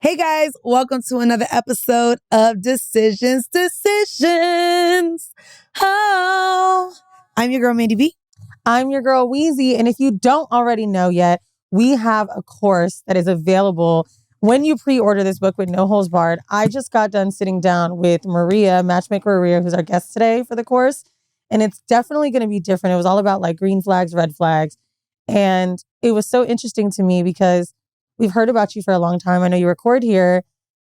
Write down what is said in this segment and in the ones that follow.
Hey guys, welcome to another episode of Decisions. Oh, I'm your girl, Mandii. I'm your girl, Weezy. And if you don't already know yet, we have a course that is available when you pre-order this book with no holds barred. I just got done sitting down with Maria, Matchmaker Maria, who's our guest today for the course. And it's definitely going to be different. It was all about like green flags, red flags. And it was so interesting to me because we've heard about you for a long time. I know you record here.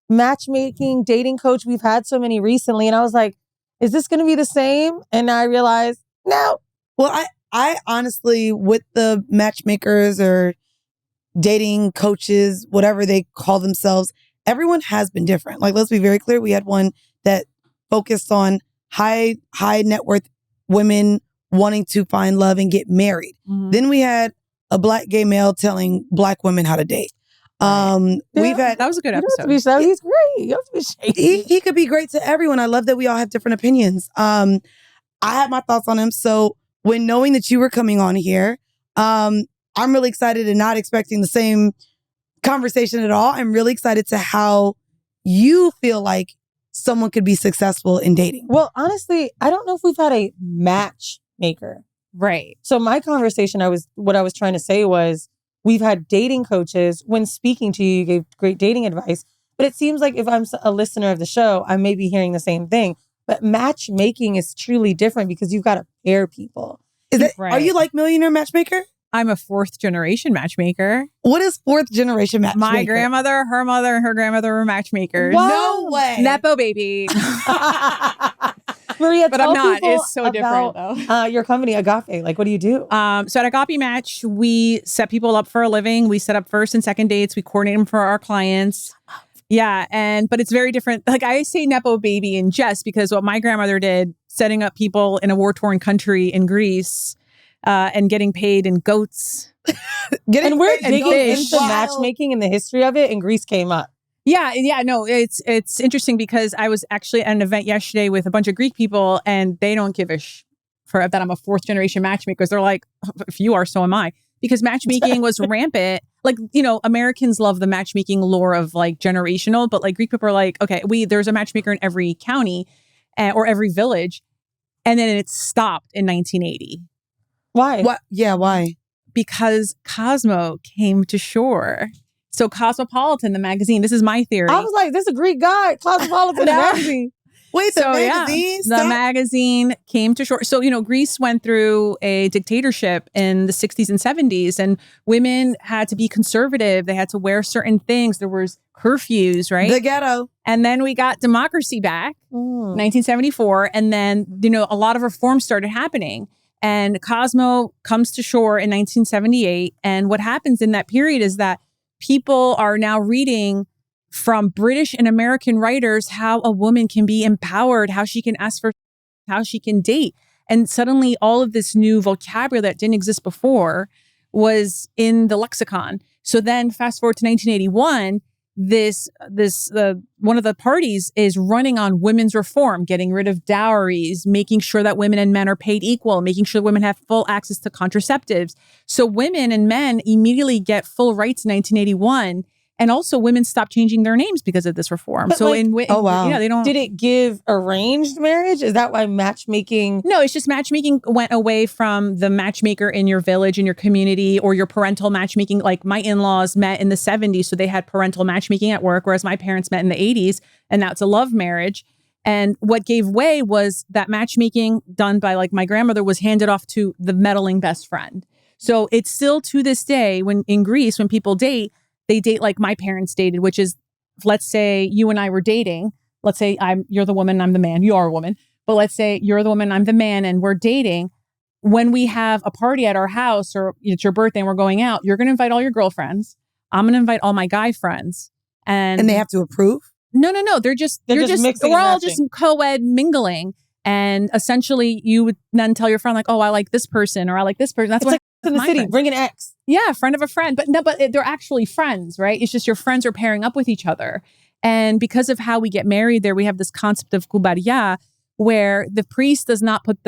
Matchmaking, dating coach, we've had so many recently. And I was like, is this going to be the same? And I realized, no. Well, I honestly, with the matchmakers or dating coaches, whatever they call themselves, everyone has been different. Like, let's be very clear. We had one that focused on high net worth women wanting to find love and get married. Mm-hmm. Then we had a Black gay male telling Black women how to date. We've had that was a good episode. He's great. You have to be shady. He could be great to everyone. I love that we all have different opinions. I had my thoughts on him. So when knowing that you were coming on here, I'm really excited and not expecting the same conversation at all. I'm really excited to how you feel like someone could be successful in dating. Well, honestly, I don't know if we've had a matchmaker. Right. So my conversation, what I was trying to say was, we've had dating coaches. When speaking to you, you gave great dating advice. But it seems like if I'm a listener of the show, I may be hearing the same thing. But matchmaking is truly different because you've got to pair people. Are you like Millionaire Matchmaker? I'm a fourth generation matchmaker. What is fourth generation matchmaker? My grandmother, her mother, and her grandmother were matchmakers. Wow. No way. Nepo baby. Maria, but I'm not. It's so different though. Your company, Agape, like what do you do? So at Agape Match, we set people up for a living. We set up first and second dates. We coordinate them for our clients. Yeah, but it's very different. Like I say Nepo baby in jest because what my grandmother did, setting up people in a war-torn country in Greece and getting paid in goats. And we're digging into matchmaking and the history of it, and Greece came up. Yeah, no, it's interesting because I was actually at an event yesterday with a bunch of Greek people, and they don't give a for that I'm a fourth generation matchmaker. They're like, if you are, so am I. Because matchmaking was rampant. Like, Americans love the matchmaking lore of like generational, but like Greek people are like, okay, there's a matchmaker in every county or every village, and then it stopped in 1980. Why? What? Yeah, why? Because Cosmo came to shore. So Cosmopolitan, the magazine, this is my theory. I was like, this is a Greek guy, Cosmopolitan, the magazine. Wait, the magazine? Yeah, the magazine came to shore. So, Greece went through a dictatorship in the 60s and 70s, and women had to be conservative. They had to wear certain things. There was curfews, right? The ghetto. And then we got democracy back, 1974. And then, a lot of reforms started happening. And Cosmo comes to shore in 1978. And what happens in that period is that people are now reading from British and American writers how a woman can be empowered, how she can ask for, how she can date. And suddenly all of this new vocabulary that didn't exist before was in the lexicon. So then fast forward to 1981, this one of the parties is running on women's reform, getting rid of dowries, making sure that women and men are paid equal, making sure women have full access to contraceptives. So women and men immediately get full rights in 1981. And also women stopped changing their names because of this reform. But so wow. They don't. Did it give arranged marriage? Is that why matchmaking? No, it's just matchmaking went away from the matchmaker in your village, in your community, or your parental matchmaking. Like my in-laws met in the 70s, so they had parental matchmaking at work, whereas my parents met in the 80s, and that's a love marriage. And what gave way was that matchmaking done by like my grandmother was handed off to the meddling best friend. So it's still to this day, when in Greece, when people date, they date like my parents dated, which is, let's say you and I were dating. Let's say you're the woman, I'm the man. You are a woman. But let's say you're the woman, I'm the man, and we're dating. When we have a party at our house or it's your birthday and we're going out, you're going to invite all your girlfriends. I'm going to invite all my guy friends. And they have to approve? No. They're just mixing we're and all matching. just co-ed mingling. And essentially you would then tell your friend like, oh, I like this person or I like this person. That's It's what like in the my city, friends. bring an ex. Yeah, friend of a friend. But they're actually friends, right? It's just your friends are pairing up with each other. And because of how we get married there, we have this concept of kubaria, where the priest does not put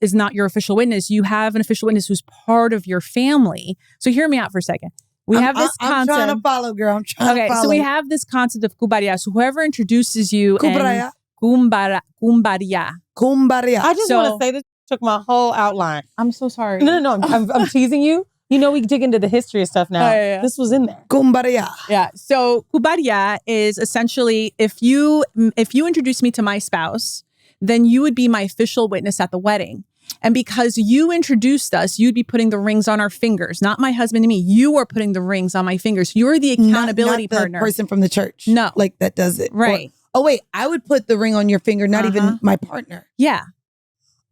is not your official witness. You have an official witness who's part of your family. So hear me out for a second. We have this I'm concept. trying to follow, girl. I'm trying to follow. So we have this concept of kumbaya. So whoever introduces you Kumbaya. and kumbaya. Kumbaya. I just want to say this took my whole outline. I'm so sorry. No. I'm teasing you. You know, we dig into the history of stuff now. Yeah. This was in there. Kumbaya. Yeah. So kumbaya is essentially if you introduce me to my spouse, then you would be my official witness at the wedding. And because you introduced us, you'd be putting the rings on our fingers, not my husband and me. You are putting the rings on my fingers. You're the accountability not the partner. person from the church. No. Like that does it. Right. Oh, wait. I would put the ring on your finger, not even my partner. Yeah.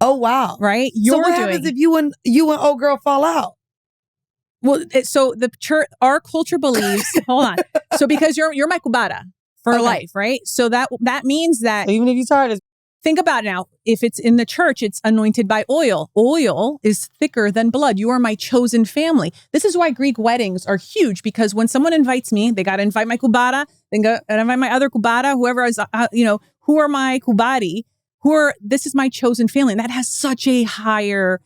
Oh, wow. Right. So what happens if you and old girl fall out? Well, so the church, our culture believes, hold on. So because you're my kubara for life, right? So that means that Even if you tired, think about it now. If it's in the church, it's anointed by oil. Oil is thicker than blood. You are my chosen family. This is why Greek weddings are huge, because when someone invites me, they got to invite my kubara, then go and invite my other kubara, whoever is, who are my kubari, this is my chosen family. And that has such a higher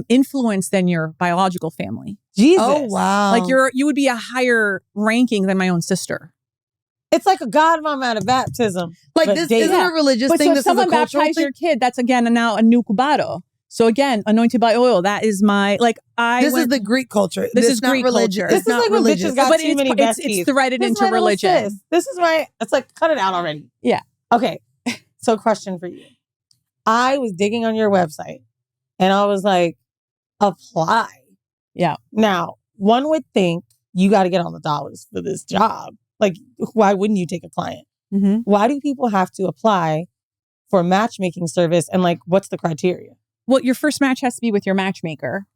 influence than your biological family. Jesus. Oh, wow. Like you would be a higher ranking than my own sister. It's like a godmom at a baptism. Like but this dating. isn't a religious But thing. so This if someone is a cultural baptized thing. your kid, that's again now a new kubaro. So again, anointed by oil. That is my This is the Greek culture. This is not Greek religious. culture. This It's is not like when religious. bitches got but too many besties. it's threaded This is into my little religion. sis. This is my, it's like, cut it out already. Yeah. Okay. So question for you. I was digging on your website and I was like, apply. Yeah. Now, one would think you got to get on the dollars for this job. Like, why wouldn't you take a client? Mm-hmm. Why do people have to apply for a matchmaking service? And like, what's the criteria? Well, your first match has to be with your matchmaker.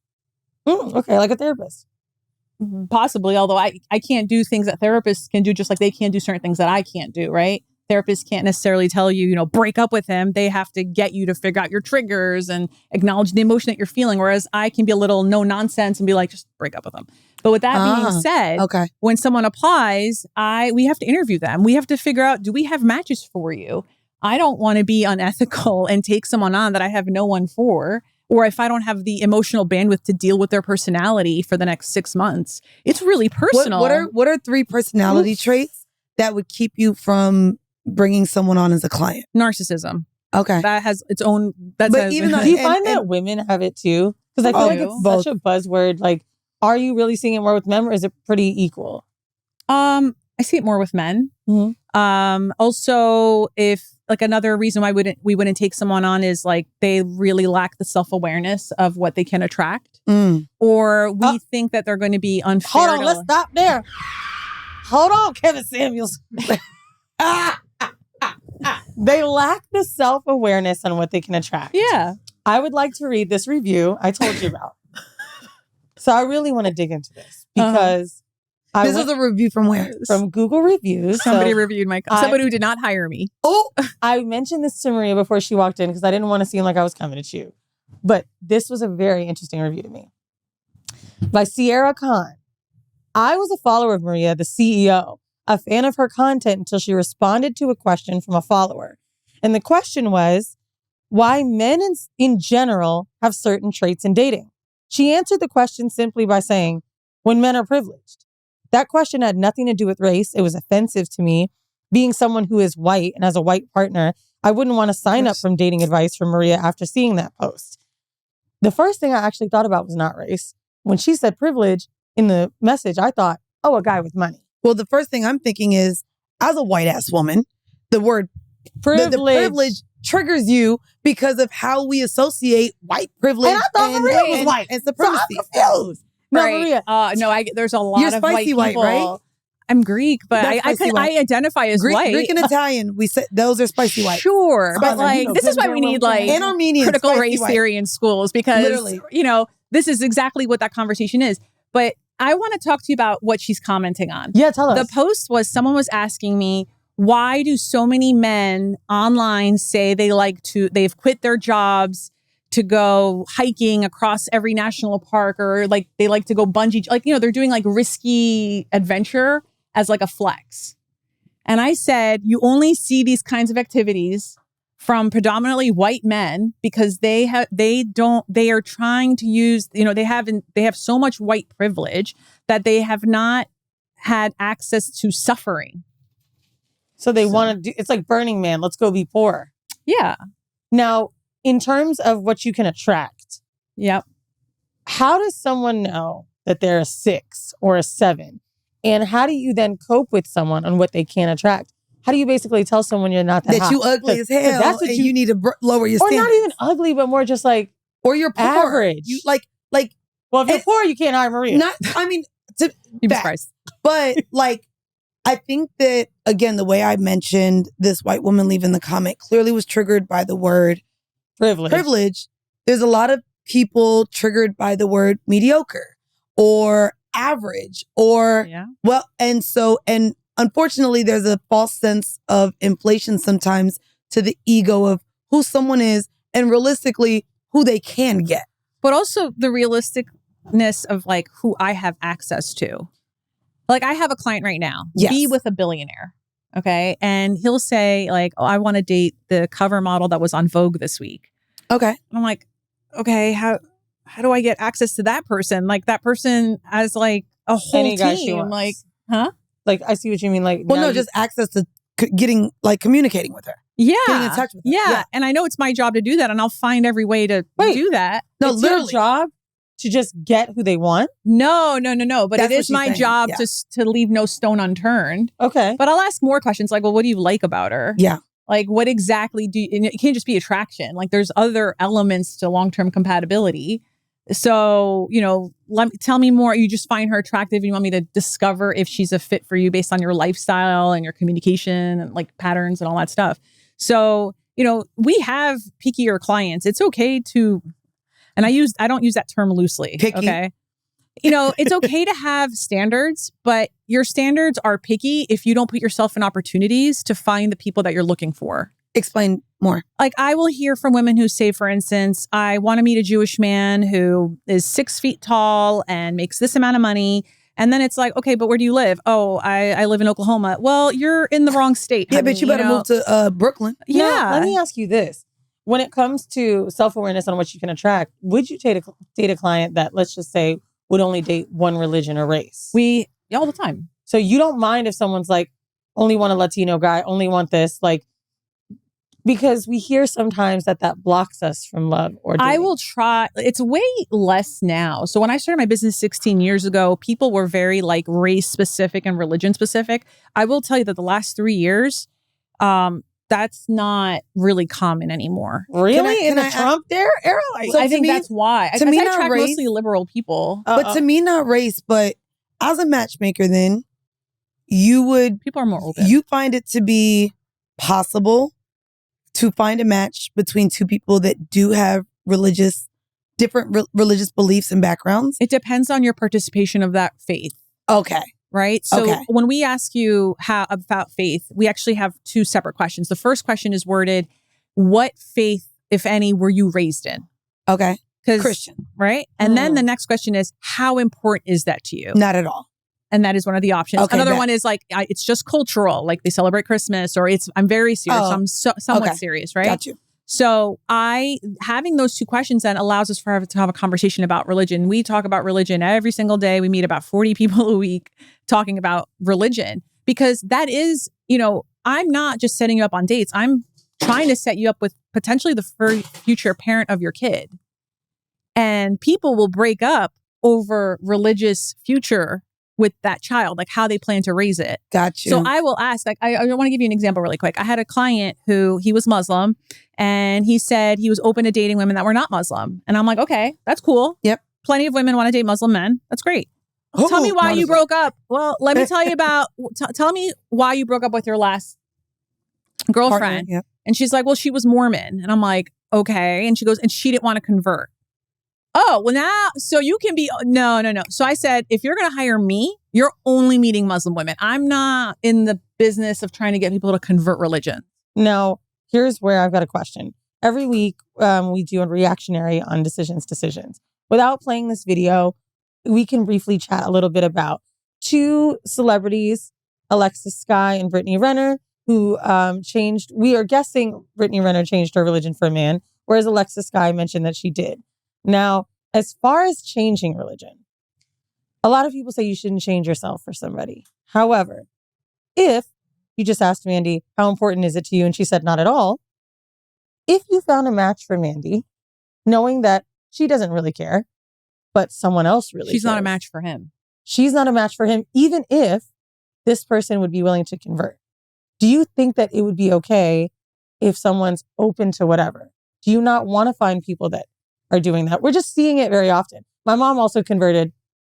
Okay, like a therapist. Possibly, although I can't do things that therapists can do, just like they can't do certain things that I can't do, right? Therapists can't necessarily tell you, break up with him. They have to get you to figure out your triggers and acknowledge the emotion that you're feeling. Whereas I can be a little no nonsense and be like, just break up with him. But with that being said, when someone applies, we have to interview them. We have to figure out, do we have matches for you? I don't want to be unethical and take someone on that I have no one for. Or if I don't have the emotional bandwidth to deal with their personality for the next 6 months, it's really personal. What are 3 personality traits that would keep you from bringing someone on as a client? Narcissism. Okay. That has its own. Do you find that women have it too? Because I feel like it's such a buzzword. Like, are you really seeing it more with men, or is it pretty equal? I see it more with men. Mm-hmm. Also, if like another reason why we wouldn't take someone on is like they really lack the self-awareness of what they can attract, or we think that they're going to be unfair. Hold on, let's stop there. Hold on, Kevin Samuels. They lack the self-awareness on what they can attract. Yeah. I would like to read this review I told you about. So I really want to dig into this because this is a review from where? From Google Reviews. Somebody reviewed somebody who did not hire me. Oh, I mentioned this to Maria before she walked in because I didn't want to seem like I was coming at you. But this was a very interesting review to me. By Sierra Khan. I was a follower of Maria, the CEO, a fan of her content until she responded to a question from a follower. And the question was, why men in general have certain traits in dating. She answered the question simply by saying, when men are privileged. That question had nothing to do with race. It was offensive to me. Being someone who is white and has a white partner, I wouldn't want to sign up from dating advice from Maria after seeing that post. The first thing I actually thought about was not race. When she said privilege in the message, I thought, oh, a guy with money. Well, the first thing I'm thinking is, as a white ass woman, the word privilege, the privilege triggers you because of how we associate white privilege. And I thought Maria was white and supremacy. So I'm confused. No, Maria. There's a lot You're of spicy white people. right? I'm Greek, but I identify as white. Greek and Italian, we said those are spicy white. Sure, but like this is why we need like and Armenian critical race white. theory in schools because Literally. This is exactly what that conversation is. But I want to talk to you about what she's commenting on. Yeah, tell us. The post was someone was asking me, why do so many men online say they've quit their jobs to go hiking across every national park, or like they like to go bungee, like, they're doing like risky adventure as like a flex. And I said, you only see these kinds of activities from predominantly white men because they are trying to use, they have so much white privilege that they have not had access to suffering. So they want to do, it's like Burning Man. Let's go be poor. Yeah. Now, in terms of what you can attract. Yep. How does someone know that they're a 6 or a 7? And how do you then cope with someone on what they can attract? How do you basically tell someone you're not that hot? you ugly as hell that's what and you need to lower your or standards. not even ugly, but more just like, or you're poor. Average. You well, if you're poor, you can't hire Maria. To You'd be facts. surprised. But I think that, again, the way I mentioned this white woman leaving the comment clearly was triggered by the word privilege. There's a lot of people triggered by the word mediocre or average or, and unfortunately, there's a false sense of inflation sometimes to the ego of who someone is and realistically who they can get. But also the realisticness of who I have access to. I have a client right now, be with a billionaire. Okay. And he'll say I want to date the cover model that was on Vogue this week. Okay. And I'm like, okay, how do I get access to that person? That person has a whole Any guy she team. wants. Huh? I see what you mean. Just access to getting, communicating with her. Yeah. Getting in touch with her. Yeah. And I know it's my job to do that and I'll find every way to do that. No, it's literally. your job to just get who they want? No. But That's it is my saying. job to leave no stone unturned. Okay. But I'll ask more questions well, what do you like about her? Yeah. What exactly and it can't just be attraction. There's other elements to long-term compatibility. So, tell me more. You just find her attractive and you want me to discover if she's a fit for you based on your lifestyle and your communication and patterns and all that stuff. So, we have pickier clients. It's okay to, and I don't use that term loosely. Picky. Okay. It's okay to have standards, but your standards are picky if you don't put yourself in opportunities to find the people that you're looking for. Explain more. I will hear from women who say, for instance, I want to meet a Jewish man who is 6 feet tall and makes this amount of money. And then it's okay, but where do you live? Oh, I live in Oklahoma. Well, you're in the wrong state. Yeah, honey, but you better move to Brooklyn. Yeah. Now, let me ask you this. When it comes to self-awareness on what you can attract, would you date a client that, let's just say, would only date one religion or race? All the time. So you don't mind if someone's only want a Latino guy, only want this, because we hear sometimes that blocks us from love or dating. I will try. It's way less now. So when I started my business 16 years ago, people were very race specific and religion specific. I will tell you that the last 3 years, that's not really common anymore. Really? In the Trump era? I think that's why. To me, I not attract race. mostly liberal people. But to me, not race, but as a matchmaker, then People are more open. you find it to be possible to find a match between two people that do have different religious beliefs and backgrounds. It depends on your participation of that faith. Okay. Right? So when we ask you about faith, we actually have 2 separate questions. The first question is worded, what faith, if any, were you raised in? Okay. Christian. Right? And then the next question is, how important is that to you? Not at all. And that is one of the options. Okay, Another one is it's just cultural. They celebrate Christmas or I'm very serious. I'm somewhat serious, right? Got you. So having those 2 questions then allows us to have a conversation about religion. We talk about religion every single day. We meet about 40 people a week talking about religion because that is, I'm not just setting you up on dates. I'm trying to set you up with potentially the future parent of your kid. And people will break up over religious future with that child, how they plan to raise it. Got you. So I will ask, I want to give you an example really quick. I had a client he was Muslim and he said he was open to dating women that were not Muslim. And I'm like, okay, that's cool. Yep. Plenty of women want to date Muslim men. That's great. Oh, tell me why you broke up. Well, let me tell you tell me why you broke up with your last girlfriend. Yep. And she's like, well, she was Mormon. And I'm like, okay. And she goes, and she didn't want to convert. Oh, well now, so you can be, no. So I said, if you're going to hire me, you're only meeting Muslim women. I'm not in the business of trying to get people to convert religion. Now, here's where I've got a question. Every week, we do a reactionary on decisions. Without playing this video, we can briefly chat a little bit about 2 celebrities, Alexis Sky and Brittany Renner, who changed. We are guessing Brittany Renner changed her religion for a man, whereas Alexis Sky mentioned that she did. Now, as far as changing religion, a lot of people say you shouldn't change yourself for somebody. However, if you just asked Mandii, how important is it to you? And she said, not at all. If you found a match for Mandii, knowing that she doesn't really care, but someone else really She's cares. not a match for him. She's not a match for him, even if this person would be willing to convert. Do you think that it would be okay if someone's open to whatever? Do you not want to find people that are doing that? We're just seeing it very often. My mom also converted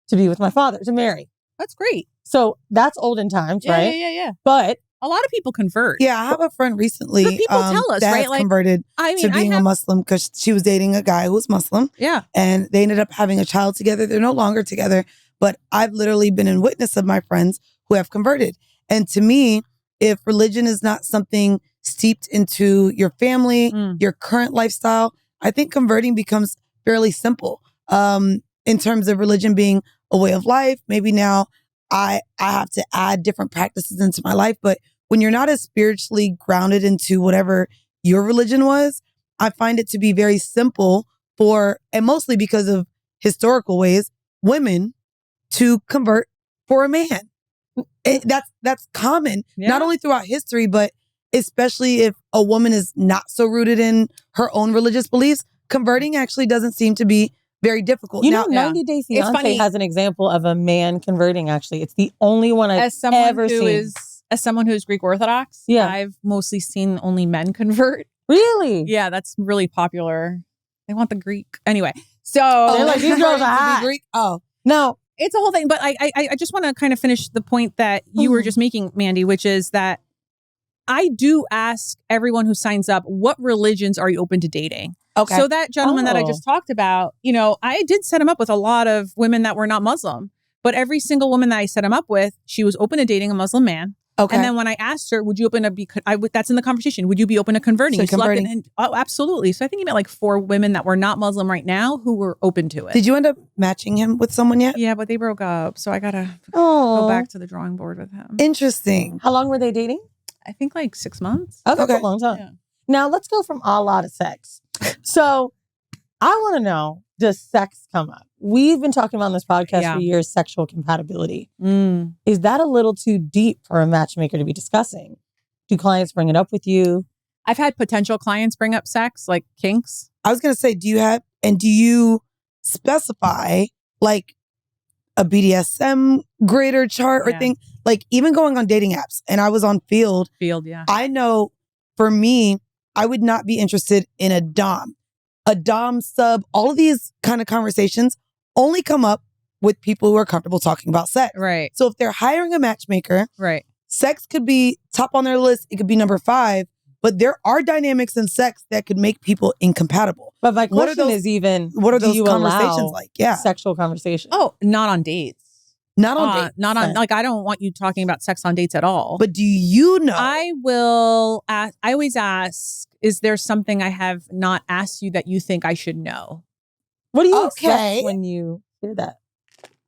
to be with my father, to marry. That's great. So that's olden times, right? Yeah. But a lot of people convert. Yeah, I have a friend recently But people tell us, that right? has Like, converted I mean, to being a Muslim because she was dating a guy who was Muslim. Yeah. And they ended up having a child together. They're no longer together. But I've literally been in witness of my friends who have converted. And to me, if religion is not something steeped into your family, your current lifestyle, I think converting becomes fairly simple. In terms of religion being a way of life, maybe now I have to add different practices into my life. But when you're not as spiritually grounded into whatever your religion was, I find it to be very simple for, and mostly because of historical ways, women to convert for a man. That's common, not only throughout history, but especially if a woman is not so rooted in her own religious beliefs, converting actually doesn't seem to be very difficult. You know, 90 Day Fiancé has an example of a man converting, actually. It's the only one I've ever seen. As someone who's Greek Orthodox, I've mostly seen only men convert. Really? Yeah, that's really popular. They want the Greek. Anyway, so... they're like, these girls are hot. Greek? Oh. No. It's a whole thing. But I just want to kind of finish the point that you were just making, Mandii, which is that I do ask everyone who signs up, what religions are you open to dating? Okay. So that gentleman that I just talked about, you know, I did set him up with a lot of women that were not Muslim. But every single woman that I set him up with, she was open to dating a Muslim man. Okay. And then when I asked her, would you open to that's in the conversation. Would you be open to converting? So converting. Oh, absolutely. So I think he met like 4 women that were not Muslim right now who were open to it. Did you end up matching him with someone yet? Yeah, but they broke up. So I got to go back to the drawing board with him. Interesting. How long were they dating? I think like 6 months. Oh, that's a long time. Yeah. Now let's go from Allah to sex. So I want to know, does sex come up? We've been talking about on this podcast for years, sexual compatibility. Is that a little too deep for a matchmaker to be discussing? Do clients bring it up with you? I've had potential clients bring up sex, like kinks. I was going to say, do you specify like a BDSM grid or chart or thing? Like even going on dating apps, and I was on Field. Yeah. I know for me, I would not be interested in a dom sub. All of these kind of conversations only come up with people who are comfortable talking about sex. Right. So if they're hiring a matchmaker, right, sex could be top on their list. It could be number 5, but there are dynamics in sex that could make people incompatible. But my question is even, what are those conversations like? Yeah. Sexual conversations. Oh, not on dates. Not on dates. Not on, like, I don't want you talking about sex on dates at all. But do you know? I will ask, I always ask, is there something I have not asked you that you think I should know? What do you expect when you hear that?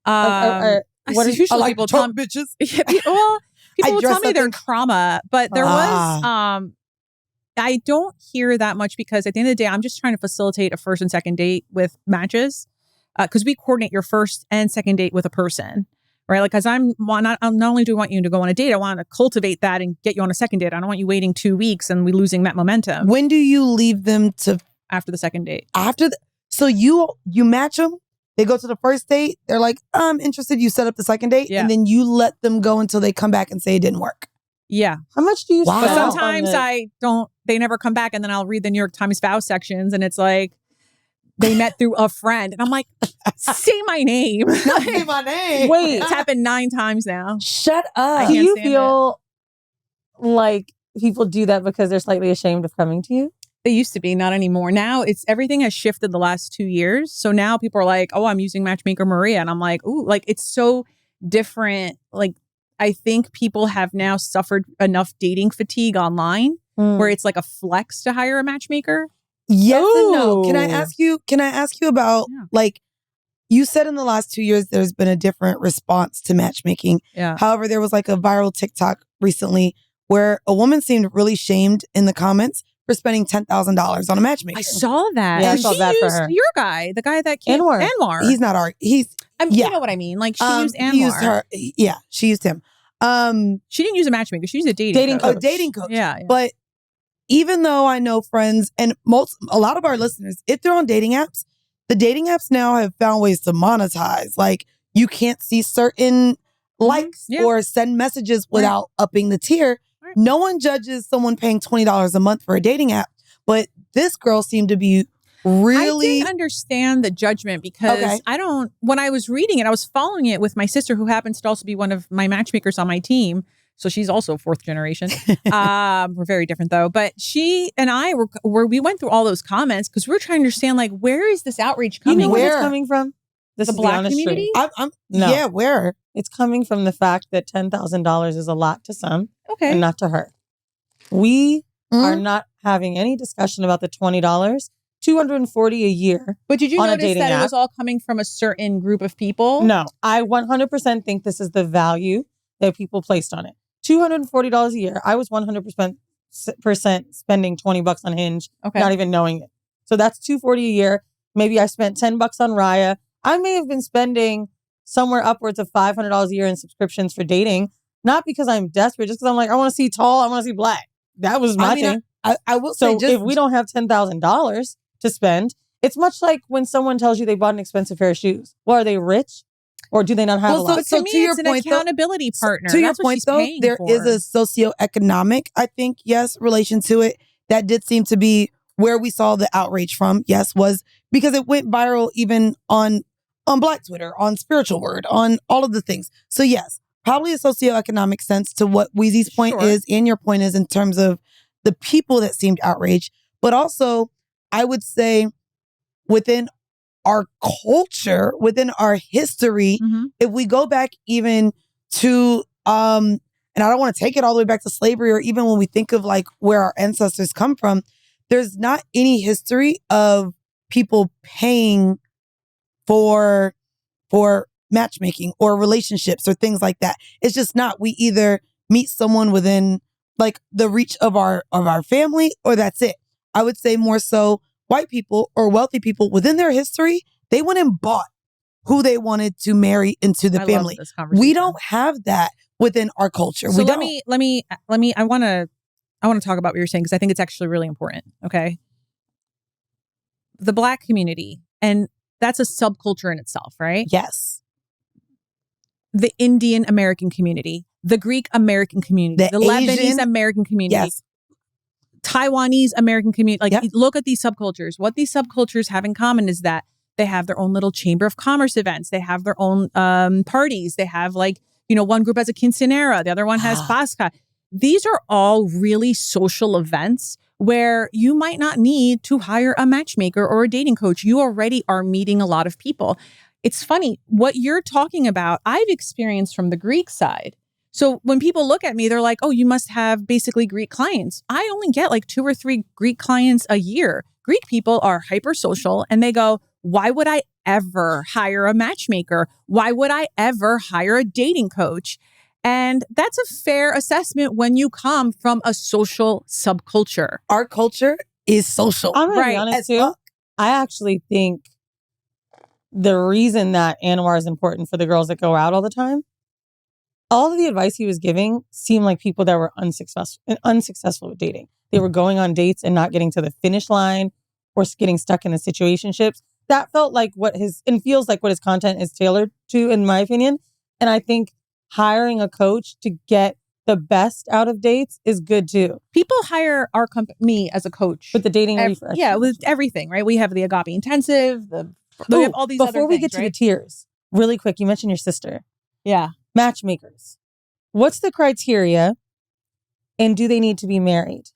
What is usually people tell bitches? Well, people will tell me their trauma, but there was, I don't hear that much because at the end of the day, I'm just trying to facilitate a first and second date with matches. Because we coordinate your first and second date with a person, right? Like, because not only do I want you to go on a date, I want to cultivate that and get you on a second date. I don't want you waiting 2 weeks and we losing that momentum. When do you leave them to? After the second date. So you match them, they go to the first date, they're like, I'm interested, you set up the second date, and then you let them go until they come back and say it didn't work. Yeah. How much do you spend? But sometimes they never come back, and then I'll read the New York Times vow sections and it's like, they met through a friend. And I'm like, say my name. Not say my name. Wait. It's happened 9 times now. Shut up. Do you feel like people do that because they're slightly ashamed of coming to you? They used to be, not anymore. Now everything has shifted the last 2 years. So now people are like, oh, I'm using Matchmaker Maria. And I'm like, ooh, like it's so different. Like, I think people have now suffered enough dating fatigue online where it's like a flex to hire a matchmaker. Yes and no. Can I ask you about like, you said in the last 2 years, there's been a different response to matchmaking. Yeah. However, there was like a viral TikTok recently where a woman seemed really shamed in the comments for spending $10,000 on a matchmaker. I saw that. Yeah, I And felt she bad for used her. your guy, the guy that came, Anwar. He's not our. He's You know what I mean? Like she used Anwar. He used her. Yeah, she used him. She didn't use a matchmaker. She used a Dating coach. coach. A dating coach. Yeah. But even though I know friends and a lot of our listeners, if they're on dating apps, the dating apps now have found ways to monetize. Like you can't see certain likes or send messages without upping the tier. Right. No one judges someone paying $20 a month for a dating app, but this girl seemed to be really. I didn't understand the judgment because when I was reading it, I was following it with my sister who happens to also be one of my matchmakers on my team. So she's also fourth generation. We're very different though. But she and I we went through all those comments because we were trying to understand like, where is this outrage coming? You know where it's coming from? This the is Black the community? No. Yeah, where? It's coming from the fact that $10,000 is a lot to some and not to her. We are not having any discussion about the $20, $240 a year. But did you on notice that it was all coming from a certain group of people? No, I 100% think this is the value that people placed on it. $240 a year. I was 100% spending $20 on Hinge, not even knowing it. So that's $240 a year. Maybe I spent $10 on Raya. I may have been spending somewhere upwards of $500 a year in subscriptions for dating, not because I'm desperate, just because I'm like, I want to see tall, I want to see black. That was my thing. I will say, just, if we don't have $10,000 to spend, it's much like when someone tells you they bought an expensive pair of shoes. Well, are they rich? Or do they not have a lot? So to me, it's an accountability partner. To your point, though, there is a socioeconomic, I think, relation to it. That did seem to be where we saw the outrage from. Yes, was because it went viral even on Black Twitter, on Spiritual Word, on all of the things. So yes, probably a socioeconomic sense to what Weezy's point is and your point is in terms of the people that seemed outraged. But also, I would say within our culture, within our history, if we go back even to, and I don't want to take it all the way back to slavery or even when we think of like where our ancestors come from, there's not any history of people paying for matchmaking or relationships or things like that. It's just not. We either meet someone within like the reach of our family or that's it. I would say more so white people or wealthy people within their history, they went and bought who they wanted to marry into the family. We don't have that within our culture. So we let don't. me, I want to talk about what you're saying because I think it's actually really important. Okay. The Black community, and that's a subculture in itself, right? Yes. The Indian American community, the Greek American community, the Lebanese American community. Yes. Taiwanese American community. Like, look at these subcultures. What these subcultures have in common is that they have their own little chamber of commerce events. They have their own parties. They have one group has a quinceanera. The other one has Pascha. These are all really social events where you might not need to hire a matchmaker or a dating coach. You already are meeting a lot of people. It's funny. What you're talking about, I've experienced from the Greek side. So when people look at me, they're like, oh, you must have basically Greek clients. I only get like 2 or 3 Greek clients a year. Greek people are hyper social and they go, why would I ever hire a matchmaker? Why would I ever hire a dating coach? And that's a fair assessment when you come from a social subculture. Our culture is social. I'm going to be honest too. I actually think the reason that Anwar is important for the girls that go out all the time, all of the advice he was giving seemed like people that were unsuccessful with dating. They were going on dates and not getting to the finish line or getting stuck in the situationships. That felt like feels like what his content is tailored to, in my opinion. And I think hiring a coach to get the best out of dates is good too. People hire me as a coach. With the dating refresh. Yeah, with everything, right? We have the Agape Intensive, we have all these other things, before we get to the tiers, really quick, you mentioned your sister. Yeah. Matchmakers. What's the criteria and do they need to be married?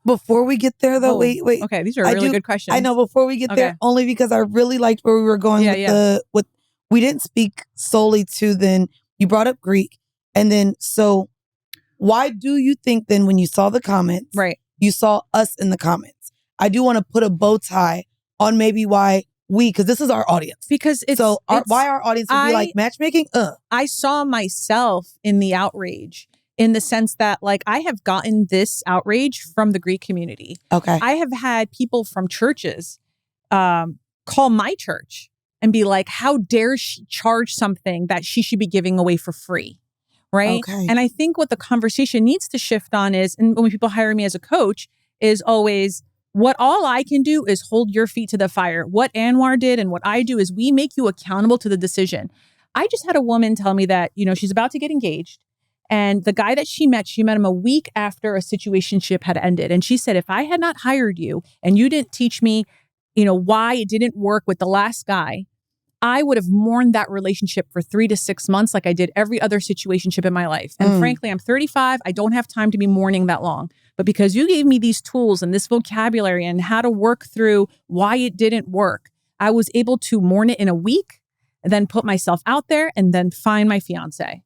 Before we get there though, wait. Okay, these are really good questions. I know before we get there, only because I really liked where we were going with we didn't speak solely to then, you brought up Greek. And then, so why do you think then when you saw the comments, you saw us in the comments? I do want to put a bow tie on maybe why because this is our audience. Because why our audience would be like matchmaking? I saw myself in the outrage in the sense that like I have gotten this outrage from the Greek community. Okay. I have had people from churches call my church and be like, how dare she charge something that she should be giving away for free? Right. Okay. And I think what the conversation needs to shift on is, and when people hire me as a coach, is always what all I can do is hold your feet to the fire. What Anwar did and what I do is we make you accountable to the decision. I just had a woman tell me that, you know, she's about to get engaged. And the guy that she met him a week after a situationship had ended. And she said, if I had not hired you and you didn't teach me, you know, why it didn't work with the last guy, I would have mourned that relationship for 3 to 6 months like I did every other situationship in my life. And frankly, I'm 35. I don't have time to be mourning that long. But because you gave me these tools and this vocabulary and how to work through why it didn't work, I was able to mourn it in a week and then put myself out there and then find my fiance.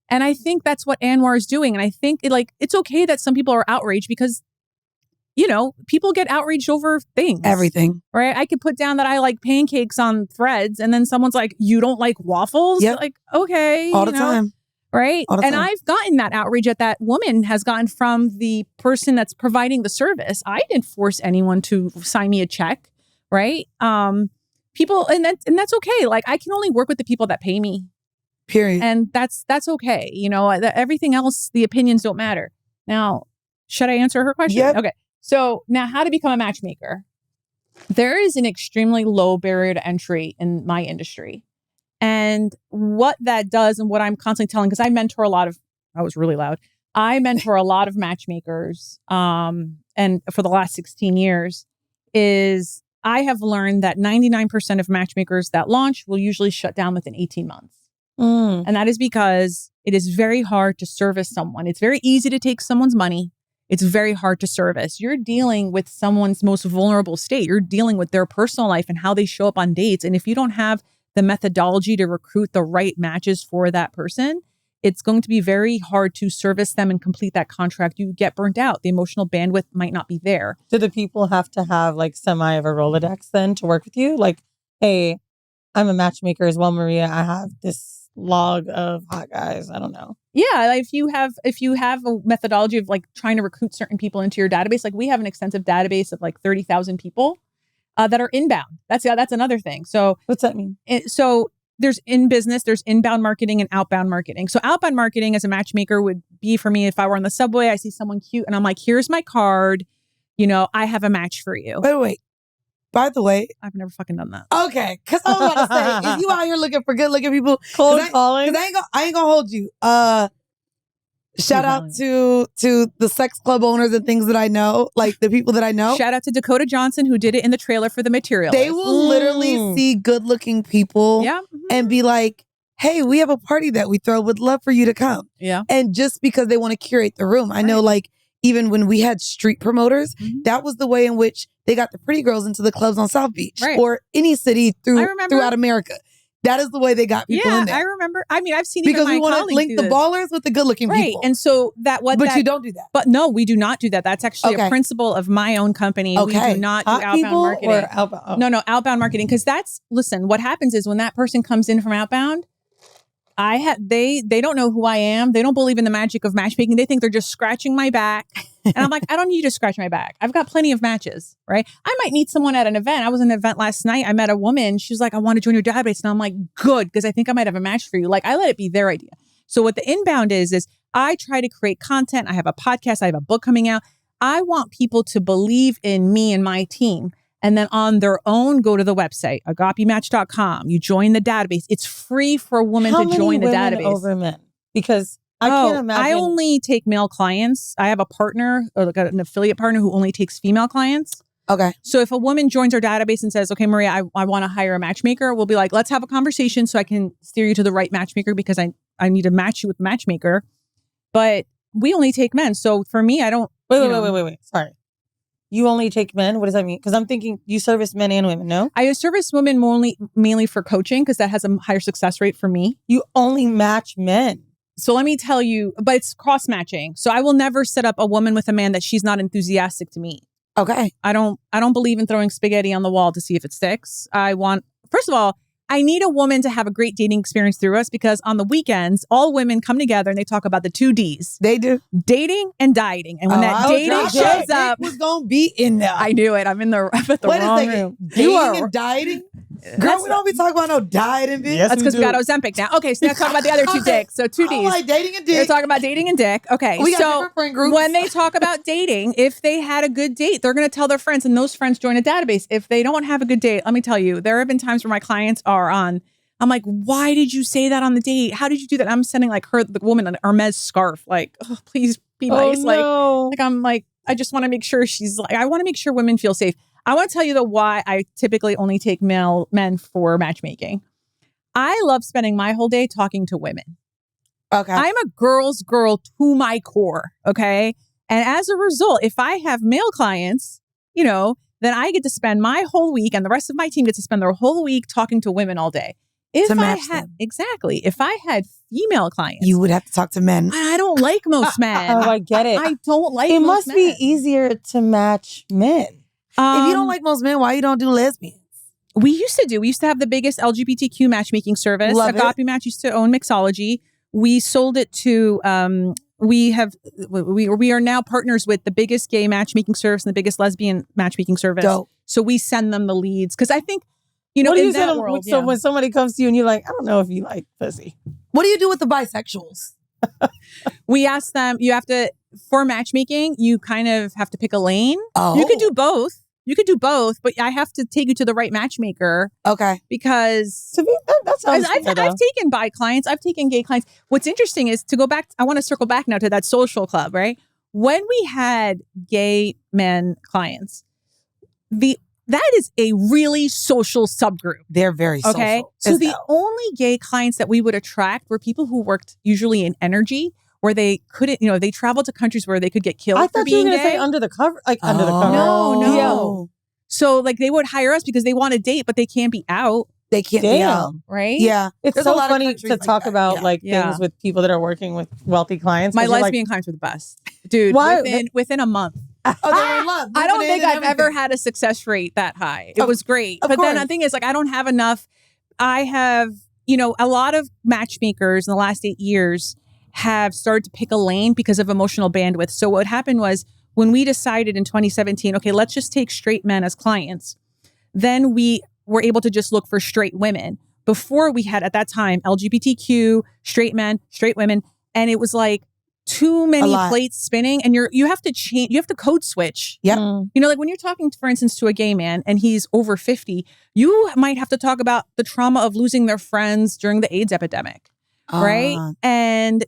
And I think that's what Anwar is doing. And I think it's okay that some people are outraged because, you know, people get outraged over things. Everything. Right? I could put down that I like pancakes on threads and then someone's like, you don't like waffles? Yep. Like, okay. All the time. Right? All the And time. I've gotten that outrage that woman has gotten from the person that's providing the service. I didn't force anyone to sign me a check. Right? People, and that's okay. Like I can only work with the people that pay me. Period. And that's okay. You know, everything else, the opinions don't matter. Now, should I answer her question? Yep. Okay. So now how to become a matchmaker. There is an extremely low barrier to entry in my industry. And what that does and what I'm constantly telling, because I mentor a lot of, I was really loud. I mentor a lot of matchmakers. And for the last 16 years is I have learned that 99% of matchmakers that launch will usually shut down within 18 months. And that is because it is very hard to service someone. It's very easy to take someone's money. It's very hard to service. You're dealing with someone's most vulnerable state. You're dealing with their personal life and how they show up on dates. And if you don't have the methodology to recruit the right matches for that person, it's going to be very hard to service them and complete that contract. You get burnt out. The emotional bandwidth might not be there. Do the people have to have like semi of a Rolodex then to work with you? Like, hey, I'm a matchmaker as well, Maria. I have this log of hot guys. I don't know. Yeah, like if you have a methodology of like trying to recruit certain people into your database, like we have an extensive database of like 30,000 people that are inbound. That's another thing. So What's that mean? So there's there's inbound marketing and outbound marketing. So outbound marketing as a matchmaker would be for me if I were on the subway, I see someone cute and I'm like, here's my card. You know, I have a match for you. Wait. By the way, I've never fucking done that. okay, because I was about to say, if you out here looking for good looking people, Cold 'cause calling. I ain't gonna hold you. Shout out to the sex club owners and things that I know, like the people that I know. Shout out to Dakota Johnson who did it in the trailer for The Material. They will literally see good looking people and be like, hey, we have a party that we throw. Would love for you to come. Yeah. And just because they want to curate the room. I know like even when we had street promoters, that was the way in which they got the pretty girls into the clubs on South Beach or any city throughout America. That is the way they got people in there. I remember. I mean, I've seen because even we my want to link the ballers with the good looking people. And so you don't do that. But no, we do not do that. That's actually a principle of my own company. We do not do outbound marketing. Or outbound? No, outbound marketing. Because listen, what happens is when that person comes in from outbound, they don't know who I am. They don't believe in the magic of matchmaking. They think they're just scratching my back. And I'm like, I don't need you to scratch my back. I've got plenty of matches, right? I might meet someone at an event. I was at an event last night. I met a woman. She was like, I want to join your database. And I'm like, good, because I think I might have a match for you. Like I let it be their idea. So what the inbound is I try to create content. I have a podcast. I have a book coming out. I want people to believe in me and my team. And then on their own, go to the website, agapematch.com. You join the database. It's free for a woman to join the database. Over men? Because I can't imagine. I only take male clients. I have a partner or like an affiliate partner who only takes female clients. Okay. So if a woman joins our database and says, okay, Maria, I want to hire a matchmaker, we'll be like, let's have a conversation so I can steer you to the right matchmaker because I need to match you with a matchmaker. But we only take men. So for me, I don't. Wait. Sorry. You only take men? What does that mean? Because I'm thinking you service men and women, no? I service women mainly for coaching because that has a higher success rate for me. You only match men. So let me tell you, but it's cross matching. So I will never set up a woman with a man that she's not enthusiastic to meet. Okay. I don't believe in throwing spaghetti on the wall to see if it sticks. First of all, I need a woman to have a great dating experience through us because on the weekends, all women come together and they talk about the 2 Ds. They do. Dating and dieting. And when that dating shows up. was going to be in there. I knew it. I'm at the wrong room. Dating and dieting? Girl, we don't be talking about no dieting, bitch. Yes, that's because we got Ozempic now. Okay, so let's talk about the other 2 dicks. So 2 Ds. Like dating and dick. They're talking about dating and dick. Okay, we got different friend groups. When they talk about dating, if they had a good date, they're going to tell their friends and those friends join a database. If they don't have a good date, let me tell you, there have been times where my clients are on, I'm like, why did you say that on the date? How did you do that? I'm sending like the woman an Hermes scarf. Like, oh, please be nice. No. Like I'm like, I just want to make sure I want to make sure women feel safe. I want to tell you why I typically only take men for matchmaking. I love spending my whole day talking to women. Okay. I'm a girl's girl to my core. Okay. And as a result, if I have male clients, then I get to spend my whole week and the rest of my team gets to spend their whole week talking to women all day. If I had female clients, you would have to talk to men. I don't like most men. Oh, I get it. I don't like it. Most must be easier to match men. If you don't like most men, why you don't do lesbians? We used to have the biggest LGBTQ matchmaking service. Love Agape it. Match used to own Mixology. We sold it to, we are now partners with the biggest gay matchmaking service and the biggest lesbian matchmaking service. Dope. So we send them the leads. Cause I think, what do in you that say world, so when somebody comes to you and you're like, I don't know if you like pussy. What do you do with the bisexuals? We ask them, for matchmaking, you kind of have to pick a lane. Oh. You could do both, but I have to take you to the right matchmaker. Okay. Because to me, that sounds I've taken bi clients. I've taken gay clients. What's interesting is to go back. I want to circle back now to that social club, right? When we had gay men clients, that is a really social subgroup. They're very social. Okay. So the only gay clients that we would attract were people who worked usually in energy, where they couldn't, they traveled to countries where they could get killed. I thought you were going to say under the cover, under the cover. No. Yeah. So they would hire us because they want to date, but they can't be out. They can't be out. Right? Yeah. It's There's so funny to talk about things with people that are working with wealthy clients. My lesbian clients were the best. Dude, within a month. Oh, they're in love. I don't think I've ever had a success rate that high. It was great. But then the thing is, I don't have enough. I have, a lot of matchmakers in the last 8 years have started to pick a lane because of emotional bandwidth. So what happened was when we decided in 2017, okay, let's just take straight men as clients. Then we were able to just look for straight women. Before we had at that time, LGBTQ, straight men, straight women. And it was like too many plates spinning and you have to change, you have to code switch. Yep. Like when you're talking, for instance, to a gay man and he's over 50, you might have to talk about the trauma of losing their friends during the AIDS epidemic. Right. And,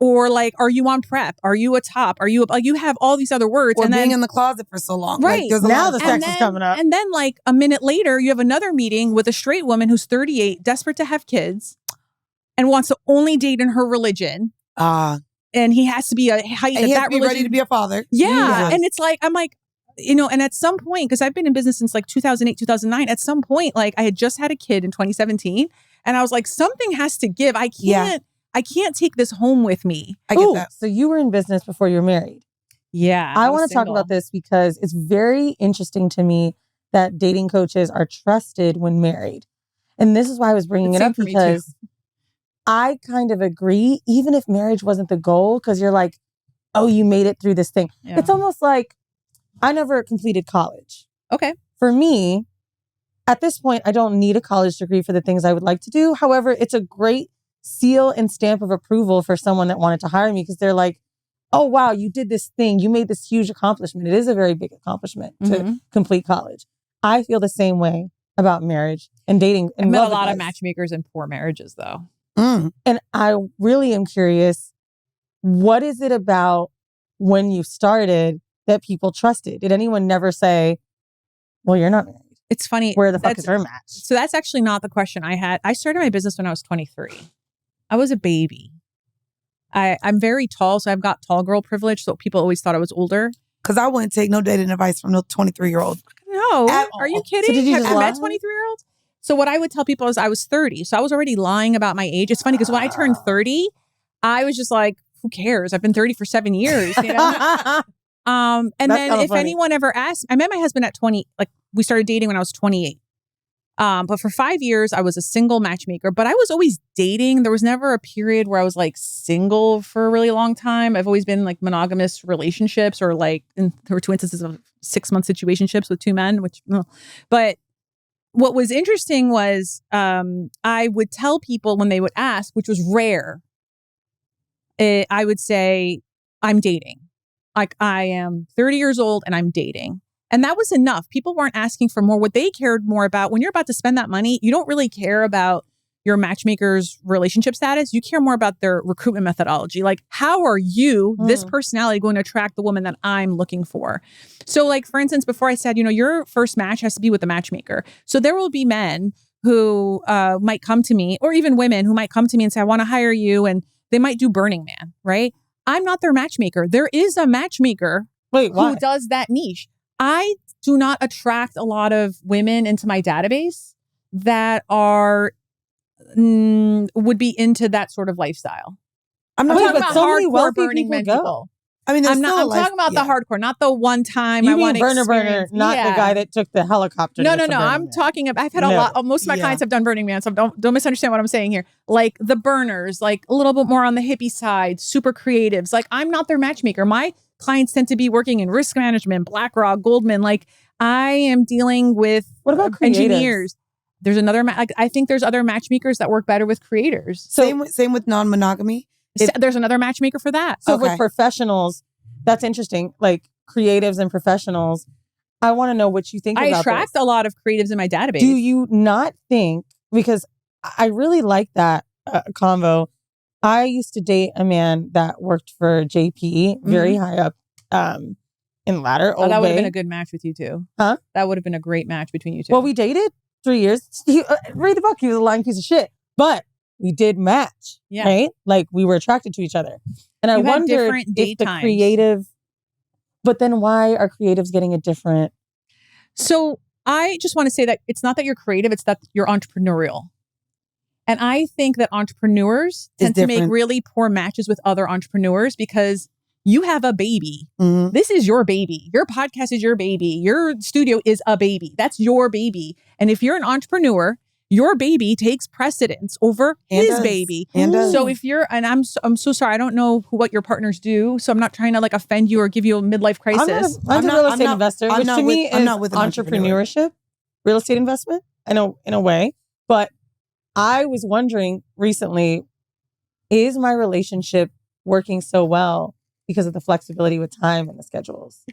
are you on PrEP? Are you a top? Are you, you have all these other words. Or and being then, in the closet for so long. Right. Now the sex is coming up. And then a minute later, you have another meeting with a straight woman who's 38, desperate to have kids and wants to only date in her religion. And he has to be a height he has that to be religion. ready to be a father. Yeah. And it's I'm and at some point, because I've been in business since 2008, 2009, at some point, I had just had a kid in 2017 and I was like, something has to give. I can't take this home with me. I get that. So you were in business before you were married. Yeah. I want to talk about this because it's very interesting to me that dating coaches are trusted when married. And this is why I was bringing it up because I kind of agree, even if marriage wasn't the goal, because you're like, oh, you made it through this thing. Yeah. It's almost like I never completed college. Okay. For me, at this point, I don't need a college degree for the things I would like to do. However, it's a great seal and stamp of approval for someone that wanted to hire me because they're like, oh, wow, you did this thing. You made this huge accomplishment. It is a very big accomplishment to complete college. I feel the same way about marriage and dating. And I've met a lot of matchmakers in poor marriages, though. And I really am curious, what is it about when you started that people trusted? Did anyone never say, well, you're not married? It's funny. Where the fuck is her match? So that's actually not the question I had. I started my business when I was 23. I was a baby. I'm very tall, so I've got tall girl privilege. So people always thought I was older. Because I wouldn't take no dating advice from no 23-year-old. No. Are you kidding? So did you Have just you lie? met 23-year-olds? So what I would tell people is I was 30. So I was already lying about my age. It's funny because when I turned 30, I was just like, who cares? I've been 30 for 7 years, you know? And That's then if funny. anyone ever asked, I met my husband at 20, we started dating when I was 28. But for 5 years, I was a single matchmaker, but I was always dating. There was never a period where I was like single for a really long time. I've always been like monogamous relationships, or like, and there were 2 instances of 6-month situationships with 2 men, but what was interesting was I would tell people when they would ask, which was rare, I would say, I'm dating. Like, I am 30 years old and I'm dating. And that was enough. People weren't asking for more. What they cared more about, when you're about to spend that money, you don't really care about your matchmaker's relationship status. You care more about their recruitment methodology. Like, how are you, this personality, going to attract the woman that I'm looking for? So like, for instance, before I said, your first match has to be with the matchmaker. So there will be men who might come to me, or even women who might come to me and say, I want to hire you. And they might do Burning Man, right? I'm not their matchmaker. There is a matchmaker who does that niche. I do not attract a lot of women into my database that are would be into that sort of lifestyle. I'm not talking talking about about hardcore Burning Man people. I mean, I'm talking about the hardcore, not the one time You I mean want to burner, not the guy that took the helicopter. No. I'm talking about, I've had a lot, most of my clients have done Burning Man, so don't misunderstand what I'm saying here. Like the burners, like a little bit more on the hippie side, super creatives. Like, I'm not their matchmaker. My clients tend to be working in risk management, BlackRock, Goldman. Like, I am dealing with engineers. There's another, I think there's other matchmakers that work better with creators. So, same with non-monogamy. There's another matchmaker for that. So with professionals, that's interesting. Like creatives and professionals, I want to know what you think about this. I attract a lot of creatives in my database. Do you not think, because I really like that convo. I used to date a man that worked for JP, very high up in ladder. That would have been a good match with you two. Huh? That would have been a great match between you two. Well, we dated 3 years. Read the book. He was a lying piece of shit. But we did match, right? Like, we were attracted to each other. And I wonder if the creative, but then why are creatives getting a different? So I just want to say that it's not that you're creative, it's that you're entrepreneurial. And I think that entrepreneurs tend to make really poor matches with other entrepreneurs because you have a baby. Mm-hmm. This is your baby. Your podcast is your baby. Your studio is a baby. That's your baby. And if you're an entrepreneur, your baby takes precedence over his baby. So if you're, and I'm so sorry, I don't know what your partners do. So I'm not trying to like offend you or give you a midlife crisis. I'm a real estate investor, which to me is entrepreneurship, real estate investment, I know, in a way. But I was wondering recently, is my relationship working so well because of the flexibility with time and the schedules?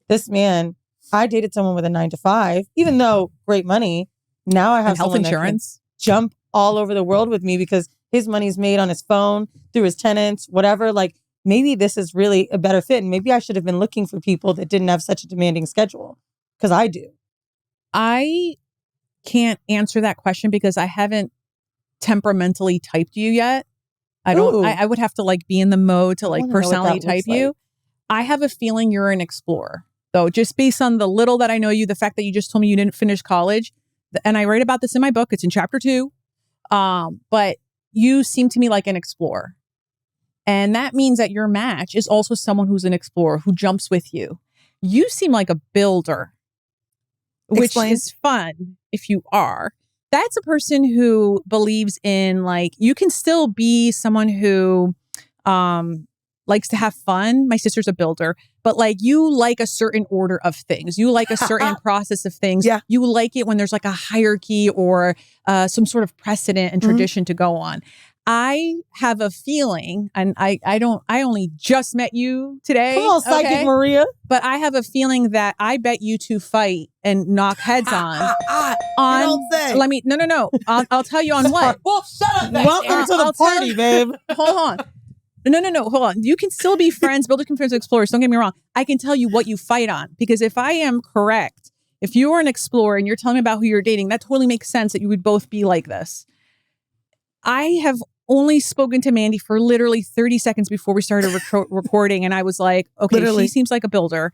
This man, I dated someone with a 9-to-5, even though great money. Now I have health insurance, jump all over the world with me because his money's made on his phone, through his tenants, whatever. Like, maybe this is really a better fit. And maybe I should have been looking for people that didn't have such a demanding schedule, because I do. I can't answer that question because I haven't temperamentally typed you yet. I don't. I would have to like be in the mode to like personality type you. Like. I have a feeling you're an explorer, though, just based on the little that I know you, the fact that you just told me you didn't finish college. And I write about this in my book. It's in chapter 2. But you seem to me like an explorer. And that means that your match is also someone who's an explorer, who jumps with you. You seem like a builder, which is fun if you are. That's a person who believes in, like, you can still be someone who likes to have fun. My sister's a builder, but like, you like a certain order of things. You like a certain process of things. Yeah. You like it when there's like a hierarchy or some sort of precedent and tradition to go on. I have a feeling, and I only just met you today. Come on, Psychic Maria. But I have a feeling that I bet you two fight and knock heads on. Let me, no. I'll tell you on what. Well, shut up. Welcome to the party, babe. Hold on. No. Hold on. You can still be friends, build a conference explorers. Don't get me wrong. I can tell you what you fight on, because if I am correct, if you are an explorer and you're telling me about who you're dating, that totally makes sense that you would both be like this. I have only spoken to Mandii for literally 30 seconds before we started recording. And I was like, okay, she seems like a builder.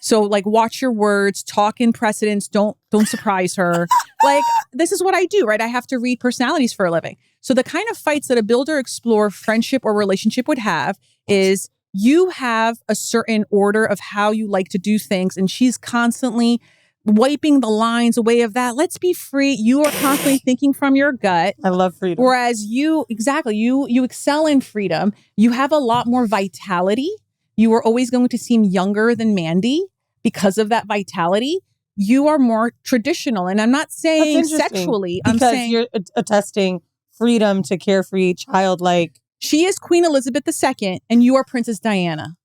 So like, watch your words, talk in precedence. Don't surprise her. Like, this is what I do, right? I have to read personalities for a living. So the kind of fights that a builder, explorer, friendship, or relationship would have is you have a certain order of how you like to do things. And she's constantly wiping the lines away of that. Let's be free. You are constantly thinking from your gut. I love freedom. Whereas you excel in freedom. You have a lot more vitality. You are always going to seem younger than Mandii because of that vitality. You are more traditional. And I'm not saying sexually. I'm saying you're attesting freedom to carefree, childlike. She is Queen Elizabeth II and you are Princess Diana.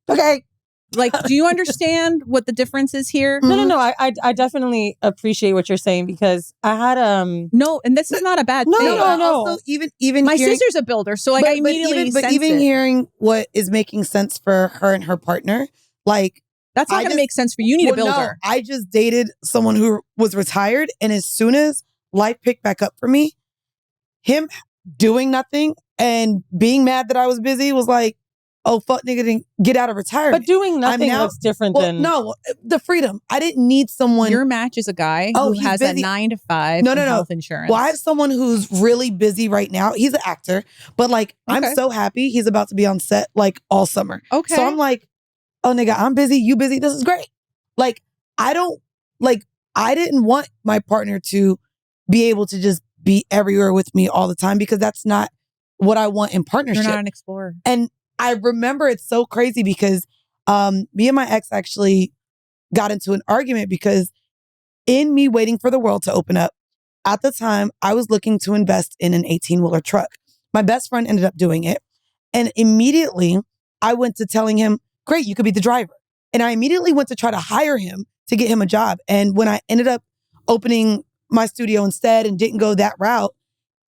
Okay. Like, do you understand what the difference is here? No. I definitely appreciate what you're saying because I had No, and this is not a bad thing. No. Also, even my hearing, sister's a builder, so like I immediately but sense even it. hearing what is making sense for her and her partner, like that's not going to make sense for you. You need a builder. No, I just dated someone who was retired, and as soon as life picked back up for me, him doing nothing and being mad that I was busy was like, oh, fuck, nigga, didn't get out of retirement. But doing nothing was different than... No, the freedom. I didn't need someone... Your match is a guy who has a 9-to-5 health insurance. Well, I have someone who's really busy right now. He's an actor, but like, I'm so happy he's about to be on set like all summer. Okay. So I'm like, oh, nigga, I'm busy. You busy. This is great. Like, I didn't want my partner to be able to just be everywhere with me all the time because that's not what I want in partnership. You're not an explorer. And I remember it's so crazy because me and my ex actually got into an argument because in me waiting for the world to open up, at the time, I was looking to invest in an 18-wheeler truck. My best friend ended up doing it. And immediately, I went to telling him, great, you could be the driver. And I immediately went to try to hire him to get him a job. And when I ended up opening my studio instead and didn't go that route,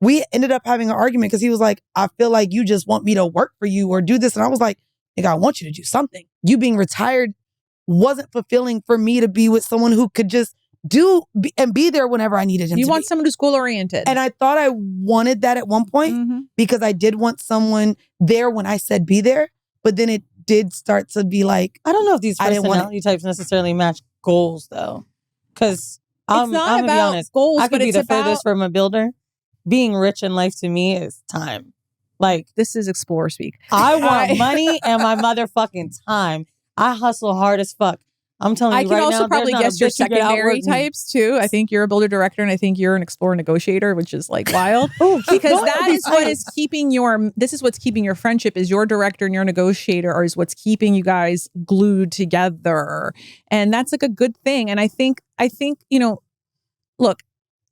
we ended up having an argument because he was like, I feel like you just want me to work for you or do this. And I was like, nigga, I want you to do something. You being retired wasn't fulfilling for me to be with someone who could just be there whenever I needed him to be. You want someone who's goal oriented. And I thought I wanted that at one point because I did want someone there when I said be there. But then it did start to be like, I don't know if these personality types necessarily match goals though. Because I'm going to be honest, goals, I could be the furthest from a builder. Being rich in life to me is time. Like, this is explorer speak. I want money and my motherfucking time. I hustle hard as fuck. I'm telling you right now. I can also probably guess your secondary types too. I think you're a builder director and I think you're an explorer negotiator, which is like wild. Because that is what is keeping what's keeping your friendship is your director and your negotiator or is what's keeping you guys glued together. And that's like a good thing. And I think, look,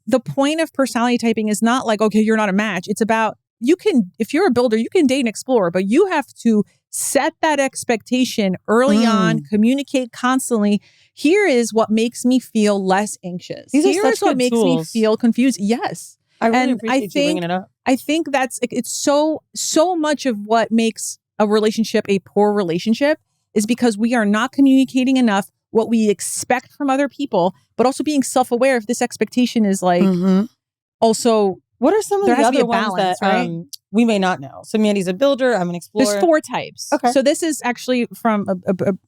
the point of personality typing is not like, okay, you're not a match. It's about, if you're a builder, you can date an explorer, but you have to set that expectation early on, communicate constantly. Here is what makes me feel less anxious. Here's what makes me feel confused. Yes. I really appreciate you bringing it up. I think it's so much of what makes a relationship a poor relationship is because we are not communicating enough what we expect from other people, but also being self-aware if this expectation is like also... What are some of the other ones that we may not know? So Mandi's a builder. I'm an explorer. There's 4 types. Okay. So this is actually from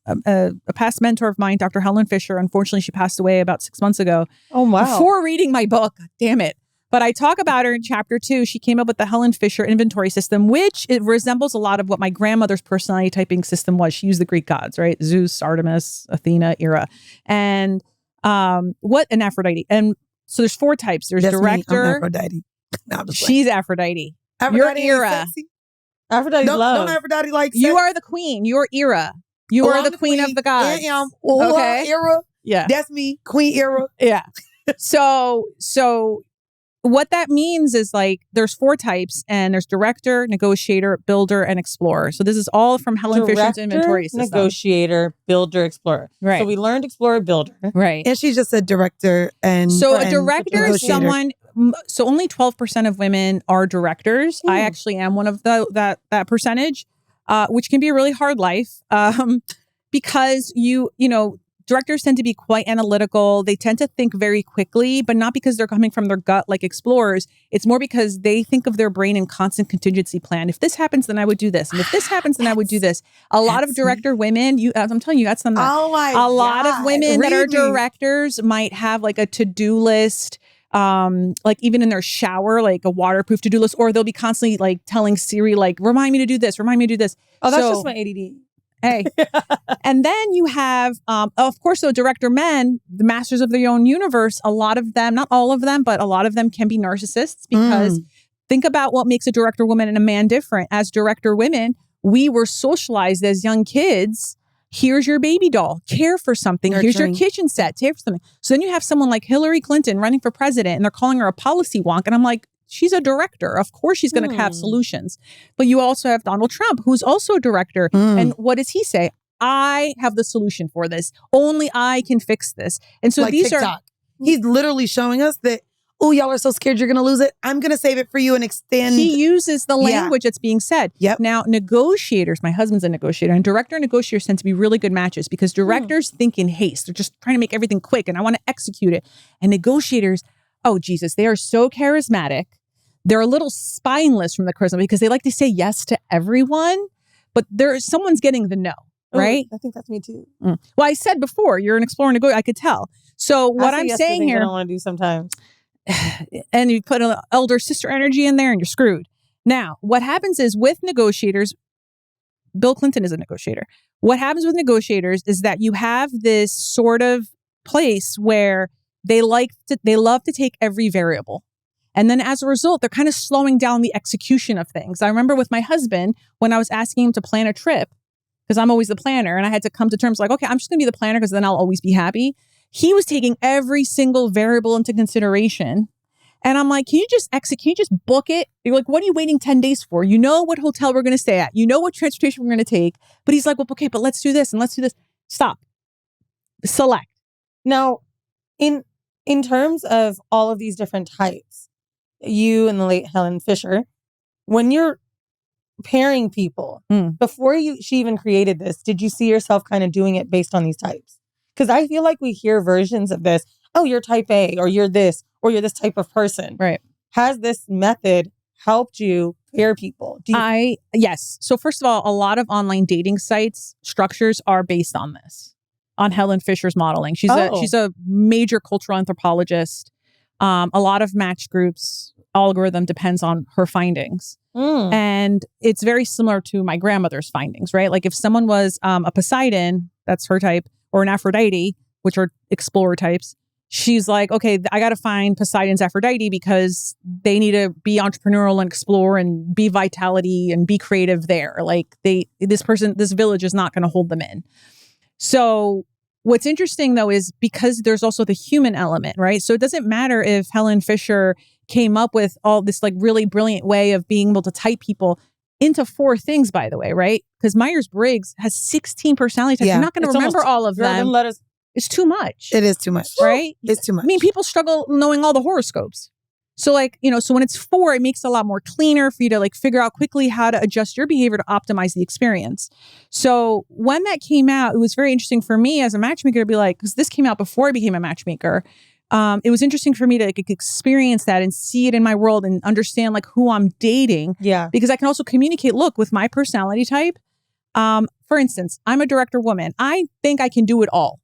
a past mentor of mine, Dr. Helen Fisher. Unfortunately, she passed away about 6 months ago. Oh, wow. Before reading my book, damn it. But I talk about her in chapter 2. She came up with the Helen Fisher inventory system, which it resembles a lot of what my grandmother's personality typing system was. She used the Greek gods, right? Zeus, Artemis, Athena, Hera, and and Aphrodite. And so there's 4 types. There's director. I'm Aphrodite. No, she's Aphrodite. Aphrodite. You're Hera. Aphrodite's love. Don't Aphrodite like sex? You are the queen. You're Hera. You are the queen of the gods. I am. Okay. Hera. Yeah. That's me. Queen Hera. Yeah. So what that means is like there's 4 types and there's director, negotiator, builder, and explorer. So this is all from Helen Fisher's inventory system. Negotiator, builder, explorer. Right. So we learned explorer, builder. Right. And she just said director and so a director is someone. So only 12% of women are directors. I actually am one of that percentage, which can be a really hard life because directors tend to be quite analytical. They tend to think very quickly, but not because they're coming from their gut like explorers. It's more because they think of their brain in constant contingency plan. If this happens, then I would do this. And if this happens, then I would do this. A lot of director women, I'm telling you, that's something. A lot of women that are directors might have like a to-do list. Like even in their shower, like a waterproof to-do list, or they'll be constantly like telling Siri, like, remind me to do this, remind me to do this. Oh, that's just my ADD. Hey. And then you have, of course, the director men, the masters of their own universe. A lot of them, not all of them, but a lot of them can be narcissists because think about what makes a director woman and a man different. As director women, we were socialized as young kids. Here's your baby doll. Care for something. Nurturing. Here's your kitchen set. Care for something. So then you have someone like Hillary Clinton running for president and they're calling her a policy wonk. And I'm like, she's a director. Of course she's going to have solutions. But you also have Donald Trump, who's also a director. And what does he say? I have the solution for this. Only I can fix this. And so like these TikTok. He's literally showing us that, oh, y'all are so scared you're going to lose it. I'm going to save it for you and extend. He uses the language that's being said. Yep. Now, negotiators, my husband's a negotiator, and director and negotiators tend to be really good matches because directors think in haste. They're just trying to make everything quick and I want to execute it. And negotiators, oh, Jesus, they are so charismatic. They're a little spineless from the charisma because they like to say yes to everyone, but someone's getting the no. Right? I think that's me too. Well, I said before, you're an explorer negotiator. I could tell. So what I'm saying here, I don't want to do sometimes. And you put an elder sister energy in there and you're screwed. Now, what happens is with negotiators, Bill Clinton is a negotiator. What happens with negotiators is that you have this sort of place where they love to take every variable. And then as a result, they're kind of slowing down the execution of things. I remember with my husband, when I was asking him to plan a trip, because I'm always the planner and I had to come to terms like, okay, I'm just going to be the planner because then I'll always be happy. He was taking every single variable into consideration. And I'm like, can you just book it? You're like, what are you waiting 10 days for? You know what hotel we're going to stay at. You know what transportation we're going to take. But he's like, well, okay, but let's do this and let's do this. Stop. Select. Now, in terms of all of these different types, you and the late Helen Fisher, when you're pairing people before she even created this, did you see yourself kind of doing it based on these types? Because I feel like we hear versions of this. Oh, you're type A, or you're this type of person. Right. Has this method helped you pair people? Yes. So first of all, a lot of online dating sites structures are based on this, on Helen Fisher's modeling. She's a major cultural anthropologist. A lot of match groups algorithm depends on her findings. And it's very similar to my grandmother's findings, right? Like if someone was a Poseidon, that's her type, or an Aphrodite, which are explorer types, she's like, okay, I got to find Poseidon's Aphrodite because they need to be entrepreneurial and explore and be vitality and be creative there. Like this village is not going to hold them in. So what's interesting though is because there's also the human element, right? So it doesn't matter if Helen Fisher came up with all this like really brilliant way of being able to type people into 4 things, by the way, right? Because Myers-Briggs has 16 personality types. You're not going to remember all of them. It's too much. It is too much. Right? It's too much. I mean, people struggle knowing all the horoscopes. So like, so when it's 4, it makes it a lot more cleaner for you to like figure out quickly how to adjust your behavior to optimize the experience. So when that came out, it was very interesting for me as a matchmaker to be like, because this came out before I became a matchmaker. It was interesting for me to like experience that and see it in my world and understand like who I'm dating. Yeah. Because I can also communicate, look, with my personality type. For instance, I'm a director woman. I think I can do it all.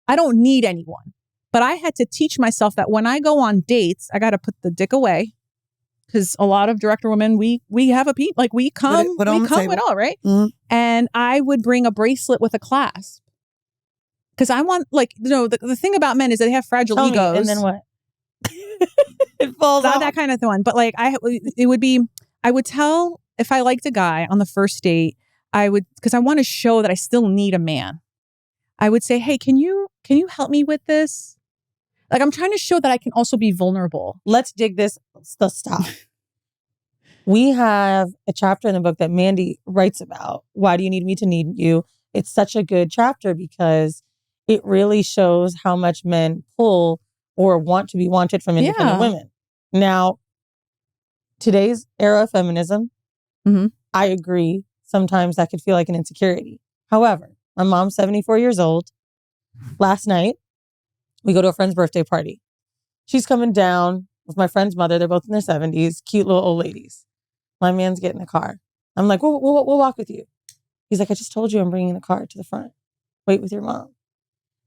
I don't need anyone. But I had to teach myself that when I go on dates, I got to put the dick away. Because a lot of director women, we have a like we come with all, right? Mm-hmm. And I would bring a bracelet with a clasp. Because I want, like, the thing about men is that they have fragile egos. And then what? It falls Not off. that kind of one. But like, I would tell if I liked a guy on the first date, because I want to show that I still need a man. I would say, hey, can you help me with this? Like, I'm trying to show that I can also be vulnerable. Let's dig this. Let's stop. We have a chapter in the book that Mandii writes about. Why do you need me to need you? It's such a good chapter because it really shows how much men pull or want to be wanted from independent women. Now, today's era of feminism, I agree. Sometimes that could feel like an insecurity. However, my mom's 74 years old. Last night, we go to a friend's birthday party. She's coming down with my friend's mother. They're both in their 70s, cute little old ladies. My man's getting a car. I'm like, we'll walk with you. He's like, I just told you I'm bringing the car to the front. Wait with your mom.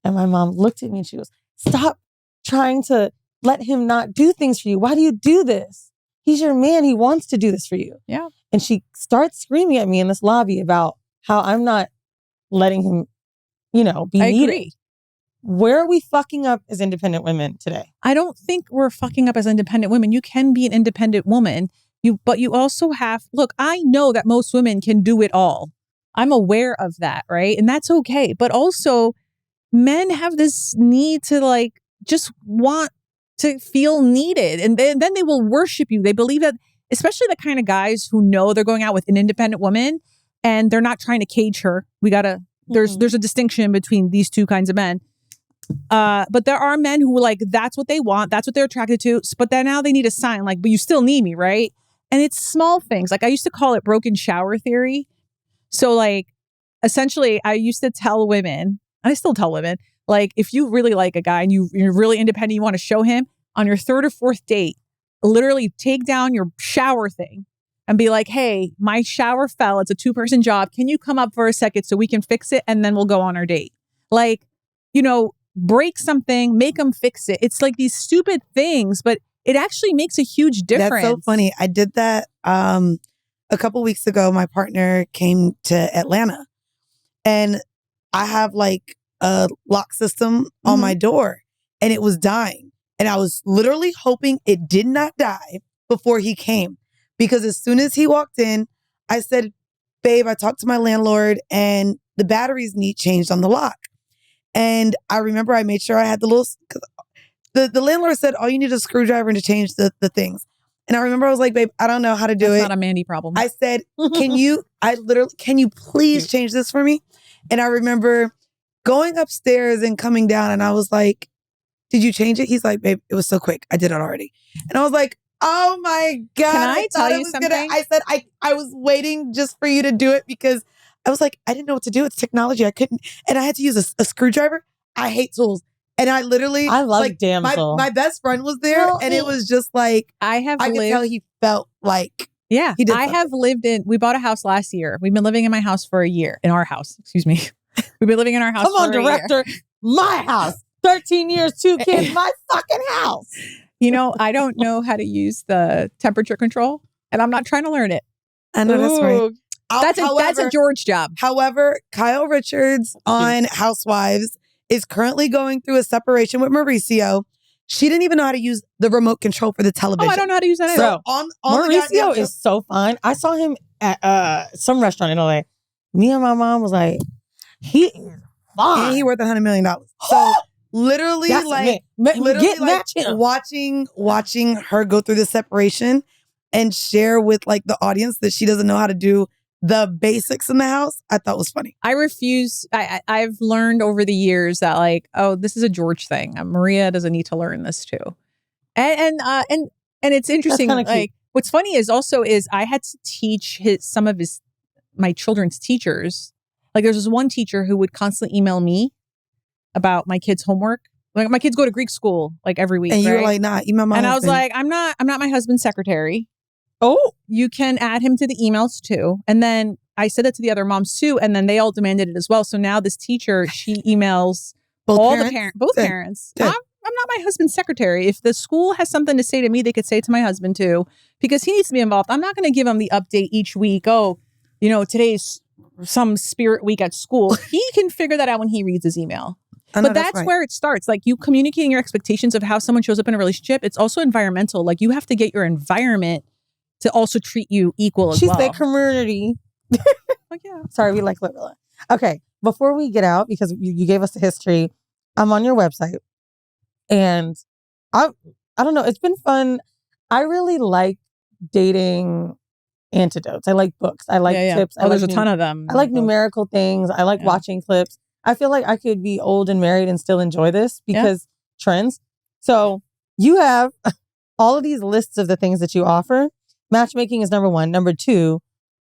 And my mom looked at me and she goes, stop trying to let him not do things for you. Why do you do this? He's your man. He wants to do this for you. Yeah. And she starts screaming at me in this lobby about how I'm not letting him, be I needed. agree. Where are we fucking up as independent women today? I don't think we're fucking up as independent women. You can be an independent woman. But you also have, look, I know that most women can do it all. I'm aware of that, right? And that's okay. But also, men have this need to just want to feel needed. And then they will worship you. They believe that, especially the kind of guys who know they're going out with an independent woman and they're not trying to cage her. There's a distinction between these two kinds of men. But there are men who that's what they want. That's what they're attracted to. But then now they need a sign but you still need me, right? And it's small things. I used to call it broken shower theory. So essentially I used to tell women, and I still tell women, if you really like a guy and you're really independent, you want to show him, on your third or fourth date, literally take down your shower thing and be like, hey, my shower fell. It's a 2-person job. Can you come up for a second so we can fix it? And then we'll go on our date. Break something, make them fix it. It's these stupid things, but it actually makes a huge difference. That's so funny. I did that a couple weeks ago. My partner came to Atlanta and I have a lock system on my door and it was dying. And I was literally hoping it did not die before he came. Because as soon as he walked in, I said, babe, I talked to my landlord and the batteries need changed on the lock. And I remember I made sure I had the landlord said, all you need is a screwdriver to change the things. And I remember I was like, babe, I don't know how to do it. It's not a Mandii problem. I said, can you please change this for me? And I remember going upstairs and coming down and I was like, did you change it? He's like, babe, it was so quick. I did it already. And I was like, oh my God. Can I tell you something? I said, I was waiting just for you to do it because I was like, I didn't know what to do. It's technology. I couldn't. And I had to use a screwdriver. I hate tools. And I literally, I love damsel. My best friend was there and it was just I could tell he felt like yeah, he did I something. have lived we bought a house last year. We've been living in my house for a year, in our house, excuse me. We've been living in our house for a year. Director, my house, 13 years, 2 kids, my fucking house. I don't know how to use the temperature control and I'm not trying to learn it. I know that's right. That's a George job. However, Kyle Richards on Housewives is currently going through a separation with Mauricio. She didn't even know how to use the remote control for the television. Oh, I don't know how to use that either. So on Mauricio is so fine. I saw him at some restaurant in LA. Me and my mom was like, he is fine. And he worth $100 million. So literally watching her go through the separation and share with the audience that she doesn't know how to do the basics in the house, I thought was funny. I refuse. I've learned over the years that this is a George thing. Maria doesn't need to learn this too. And it's interesting. What's funny is I had to teach my children's teachers. There's this one teacher who would constantly email me about my kids' homework. My kids go to Greek school every week. And you were like, nah, email my husband. And I was like, I'm not my husband's secretary. Oh, you can add him to the emails too. And then I said that to the other moms too. And then they all demanded it as well. So now this teacher, she emails both parents. I'm not my husband's secretary. If the school has something to say to me, they could say to my husband too, because he needs to be involved. I'm not going to give him the update each week. Oh, today's some spirit week at school. He can figure that out when he reads his email. But that's where it starts. You communicating your expectations of how someone shows up in a relationship. It's also environmental. You have to get your environment to also treat you equal as well. She's the community. Yeah. Sorry, we like Lilla. Okay, before we get out, because you gave us the history, I'm on your website. And I don't know, it's been fun. I really like dating antidotes. I like books. I like tips. There's a ton of them. I like numerical things. I like watching clips. I feel like I could be old and married and still enjoy this because trends. So you have all of these lists of the things that you offer. Matchmaking is number 1. Number 2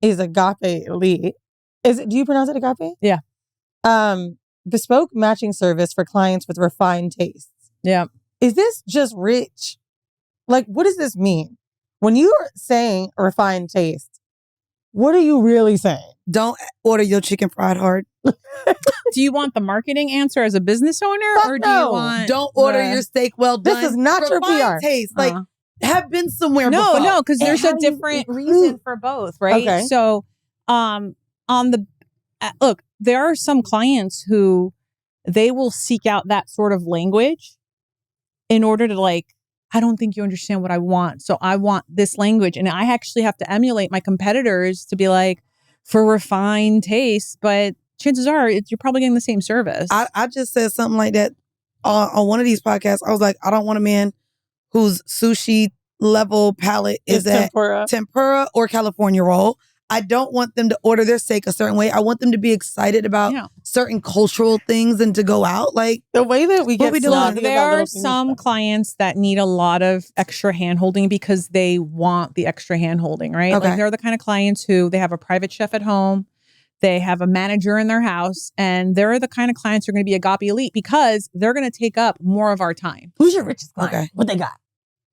is Agape Elite. Do you pronounce it Agape? Yeah. Bespoke matching service for clients with refined tastes. Yeah. Is this just rich? What does this mean? When you're saying refined taste, what are you really saying? Don't order your chicken fried hard. Do you want the marketing answer as a business owner? Fuck or do no. you want Don't order your steak well done. This is not your PR. Taste. Have been somewhere before. No, because there's a different reason for both, right? Okay. So, on the look, there are some clients who they will seek out that sort of language in order to like, I don't think you understand what I want. So I want this language. And I actually have to emulate my competitors to be like, for refined taste, but chances are you're probably getting the same service. I just said something like that on one of these podcasts. I was like, I don't want a man whose sushi level palate is at tempura or California roll. I don't want them to order their steak a certain way. I want them to be excited about certain cultural things and to go out. Like the way that we get there are some clients that need a lot of extra hand-holding because they want the extra hand-holding, right? Okay. Like they're the kind of clients who they have a private chef at home, they have a manager in their house, and they're the kind of clients who are going to be agape elite because they're going to take up more of our time. Who's your richest client? Okay. What they got?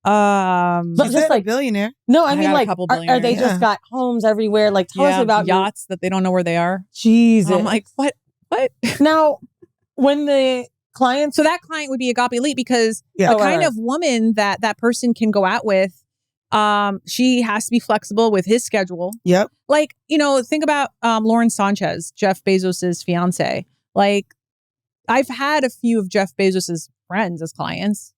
Just like a billionaire. No, I mean like, are they just got homes everywhere? Like, tell us about yachts that they don't know where they are. Jesus, I'm like, what? Now, when the client, so that client would be agape elite because the kind of woman that person can go out with, she has to be flexible with his schedule. Yep. Like, think about Lauren Sanchez, Jeff Bezos's fiance. Like, I've had a few of Jeff Bezos's friends as clients,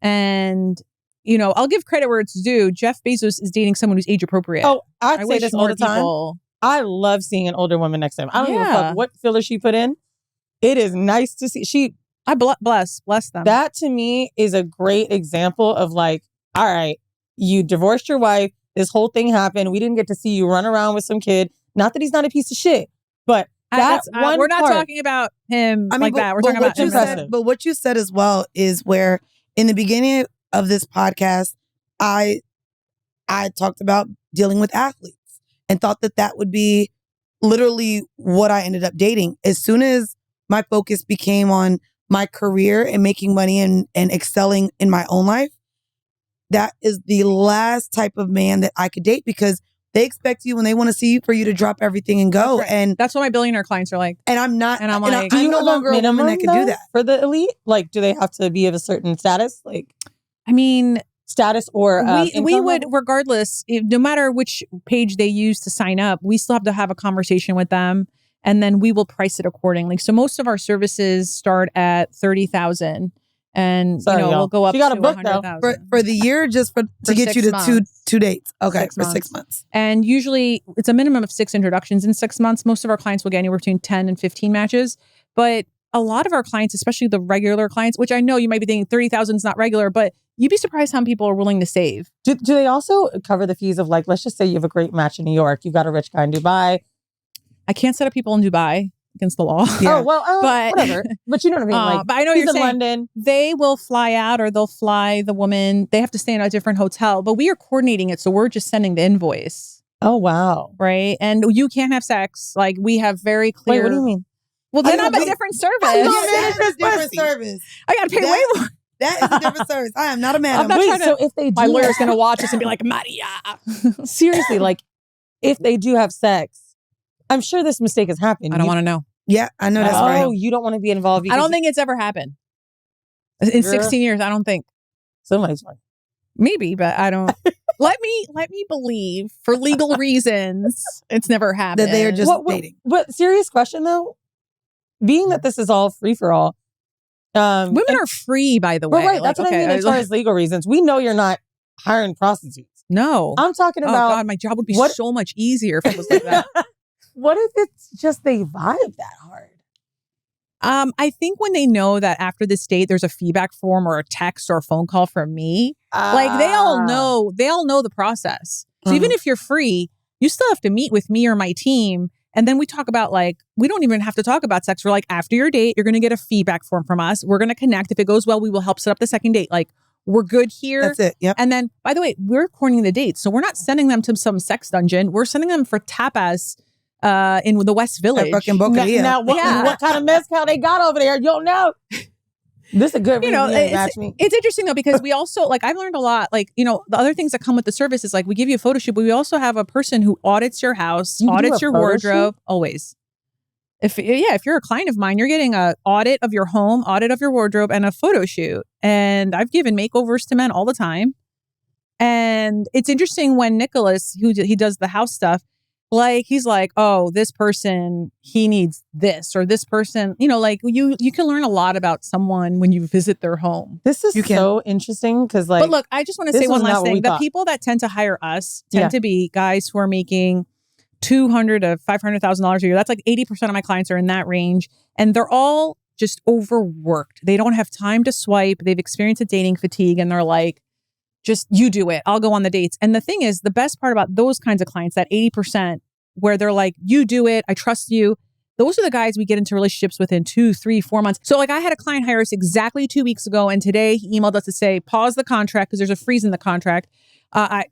and I'll give credit where it's due. Jeff Bezos is dating someone who's age appropriate. Oh, I say this all the time. I love seeing an older woman next to him. I don't give a fuck what filler she put in. It is nice to see. I bless them. That to me is a great example of like, all right, you divorced your wife. This whole thing happened. We didn't get to see you run around with some kid. Not that he's not a piece of shit, but we're not talking about him that. We're talking about him. But what you said as well is where in the beginning of this podcast, I talked about dealing with athletes and thought that would be literally what I ended up dating. As soon as my focus became on my career and making money and excelling in my own life, that is the last type of man that I could date because they expect you when they want to see you for you to drop everything and go. Right. And that's what my billionaire clients are like. And I'm not. And I'm like, do you no longer a woman that can do that for the elite? Like, do they have to be of a certain status? Like, I mean, status or we would regardless, no matter which page they use to sign up, we still have to have a conversation with them, and then we will price it accordingly. So most of our services start at $30,000. And we'll go up to $100,000 for the year, just to get you to two dates. Okay, for 6 months. And usually it's a minimum of 6 introductions in 6 months. Most of our clients will get anywhere between 10 and 15 matches. But a lot of our clients, especially the regular clients, which I know you might be thinking 30,000 is not regular, but you'd be surprised how many people are willing to save. Do they also cover the fees of like, let's just say you have a great match in New York, you've got a rich guy in Dubai. I can't set up people in Dubai. Against the law. Yeah. But whatever. But you know what I mean? Like, but I know you're saying London. They will fly out or they'll fly the woman. They have to stay in a different hotel, but we are coordinating it. So we're just sending the invoice. Oh, wow. Right. And you can't have sex. Like we have very clear. Wait, what do you mean? Well, then I'm a different service. That is a different service. I got to pay way more. That is a different service. I am not a madam. So if they do, my lawyer's going to watch us and be like, Maria. Seriously, like if they do have sex, I'm sure this mistake has happened. I don't want to know. Yeah, I know that's right. Oh, you don't want to be involved. I don't think it's ever happened. In 16 years, I don't think. Somebody's fine. Maybe, but I don't. Let me believe for legal reasons it's never happened. That they are just dating. But serious question though, being that this is all free for all. Women are free, by the way. Right, that's what I mean as far as legal reasons. We know you're not hiring prostitutes. No. I'm talking about... Oh God, my job would be so much easier if it was like that. What if it's just they vibe that hard? I think when they know that after this date, there's a feedback form or a text or a phone call from me, like they all know the process. So even if you're free, you still have to meet with me or my team. And then we talk about like, we don't even have to talk about sex. We're like, after your date, you're going to get a feedback form from us. We're going to connect. If it goes well, we will help set up the second date. Like we're good here. That's it. Yep. And then, by the way, we're coordinating the dates. So we're not sending them to some sex dungeon. We're sending them for tapas in the West Village. Now what kind of mezcal they got over there? You don't know. This is a good reason to match me. It's interesting though, because we also, like, I've learned a lot. Like, the other things that come with the service is like, we give you a photo shoot, but we also have a person who audits your house, audits your wardrobe, always. If you're a client of mine, you're getting an audit of your home, audit of your wardrobe, and a photo shoot. And I've given makeovers to men all the time. And it's interesting when Nicholas, he does the house stuff, Like, he's like, oh, this person, he needs this, or this person, like you can learn a lot about someone when you visit their home. This is so interesting because but look, I just want to say one last thing. The people that tend to hire us tend to be guys who are making $200,000 to $500,000 a year. That's like 80% of my clients are in that range. And they're all just overworked. They don't have time to swipe. They've experienced a dating fatigue and they're like, just you do it. I'll go on the dates. And the thing is, the best part about those kinds of clients, that 80% where they're like, you do it. I trust you. Those are the guys we get into relationships within 2, 3, 4 months. So like I had a client hire us exactly 2 weeks ago. And today he emailed us to say, pause the contract because there's a freeze in the contract. I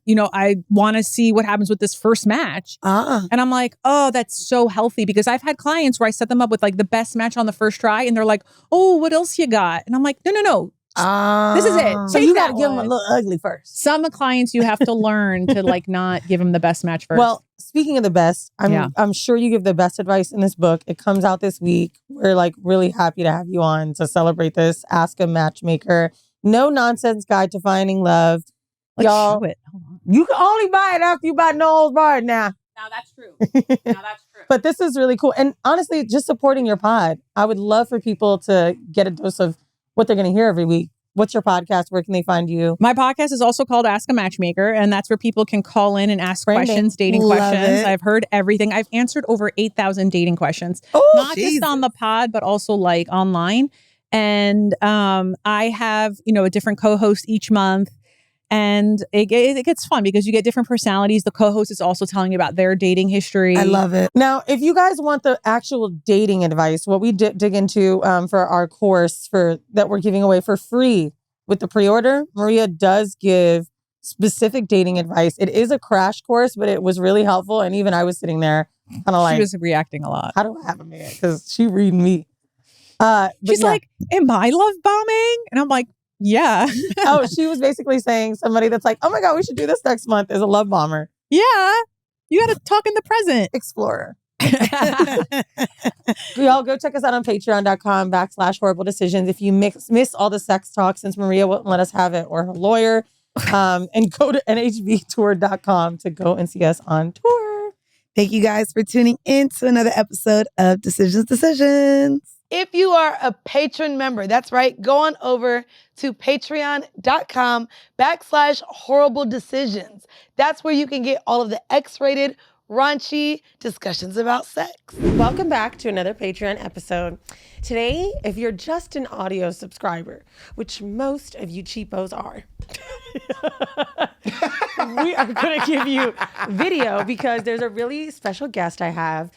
want to see what happens with this first match. And I'm like, oh, that's so healthy because I've had clients where I set them up with like the best match on the first try. And they're like, oh, what else you got? And I'm like, no. This is it. So you got to give them a little ugly first. Some clients you have to learn to like not give them the best match first. Well, speaking of the best, I'm sure you give the best advice in this book. It comes out this week. We're like really happy to have you on to celebrate this. Ask a Matchmaker. No nonsense guide to finding love. Let's y'all, show it. Hold on. You can only buy it after you buy No Holds Barred now. Now that's true. But this is really cool. And honestly, just supporting your pod. I would love for people to get a dose of what they're going to hear every week. What's your podcast? Where can they find you? My podcast is also called Ask a Matchmaker, and that's where people can call in and ask questions, dating questions. I've heard everything. I've answered over 8,000 dating questions, not just on the pod, but also like online. And I have, a different co-host each month. And it gets fun because you get different personalities. The co-host is also telling you about their dating history. I love it. Now, if you guys want the actual dating advice, what we dig into for our course that we're giving away for free with the pre-order, Maria does give specific dating advice. It is a crash course, but it was really helpful. And even I was sitting there kind of like... She was reacting a lot. How do I have a man? Because she reading me. She's like, am I love bombing? And I'm like, yeah. Oh, she was basically saying somebody that's like, oh my God, we should do this next month is a love bomber. Yeah. You got to talk in the present. Explorer. Y'all go check us out on patreon.com/horrible decisions. If you miss all the sex talk since Maria wouldn't let us have it or her lawyer, and go to nhvtour.com to go and see us on tour. Thank you guys for tuning in to another episode of Decisions. If you are a patron member, that's right, go on over to patreon.com/horrible decisions. That's where you can get all of the X-rated, raunchy discussions about sex. Welcome back to another Patreon episode. Today, if you're just an audio subscriber, which most of you cheapos are, we are going to give you video because there's a really special guest I have.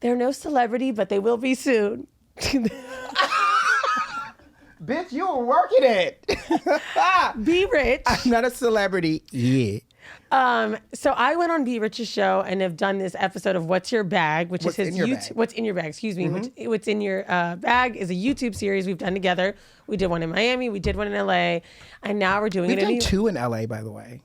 They're no celebrity, but they will be soon. Bitch, you were working it. Be Rich. I'm not a celebrity yet. So I went on Be Rich's show and have done this episode of What's Your Bag, which is his YouTube. What's in Your Bag? Excuse me. Mm-hmm. What's in Your Bag is a YouTube series we've done together. We did one in Miami. We did one in LA. And now we're doing We've it in done two in LA, by the way.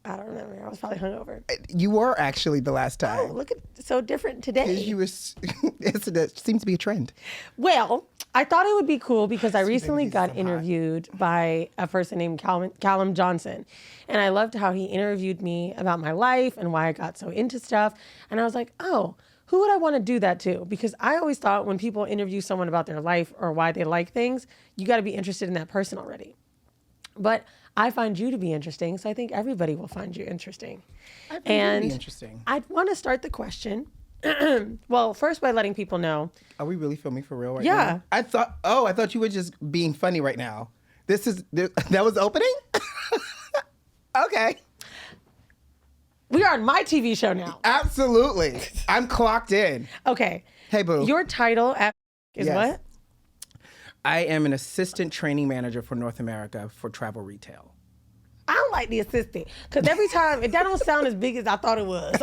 I don't remember. I was probably hungover. You were actually the last time. Oh, look at so different today. You was, it seems to be a trend. Well, I thought it would be cool because I recently got interviewed by a person named Callum Johnson. And I loved how he interviewed me about my life and why I got so into stuff. And I was like, oh, who would I want to do that to? Because I always thought when people interview someone about their life or why they like things, you got to be interested in that person already. But I find you to be interesting, so I think everybody will find you interesting. I think it would be interesting. I'd want to start the question. Well, first by letting people know. Are we really filming for real right now? Yeah. I thought you were just being funny right now. That was opening? Okay. We are on my TV show now. Absolutely. I'm clocked in. Okay. Hey, boo. Your title is what? I am an assistant training manager for North America for travel retail. I don't like the assistant because every time that don't sound as big as I thought it was.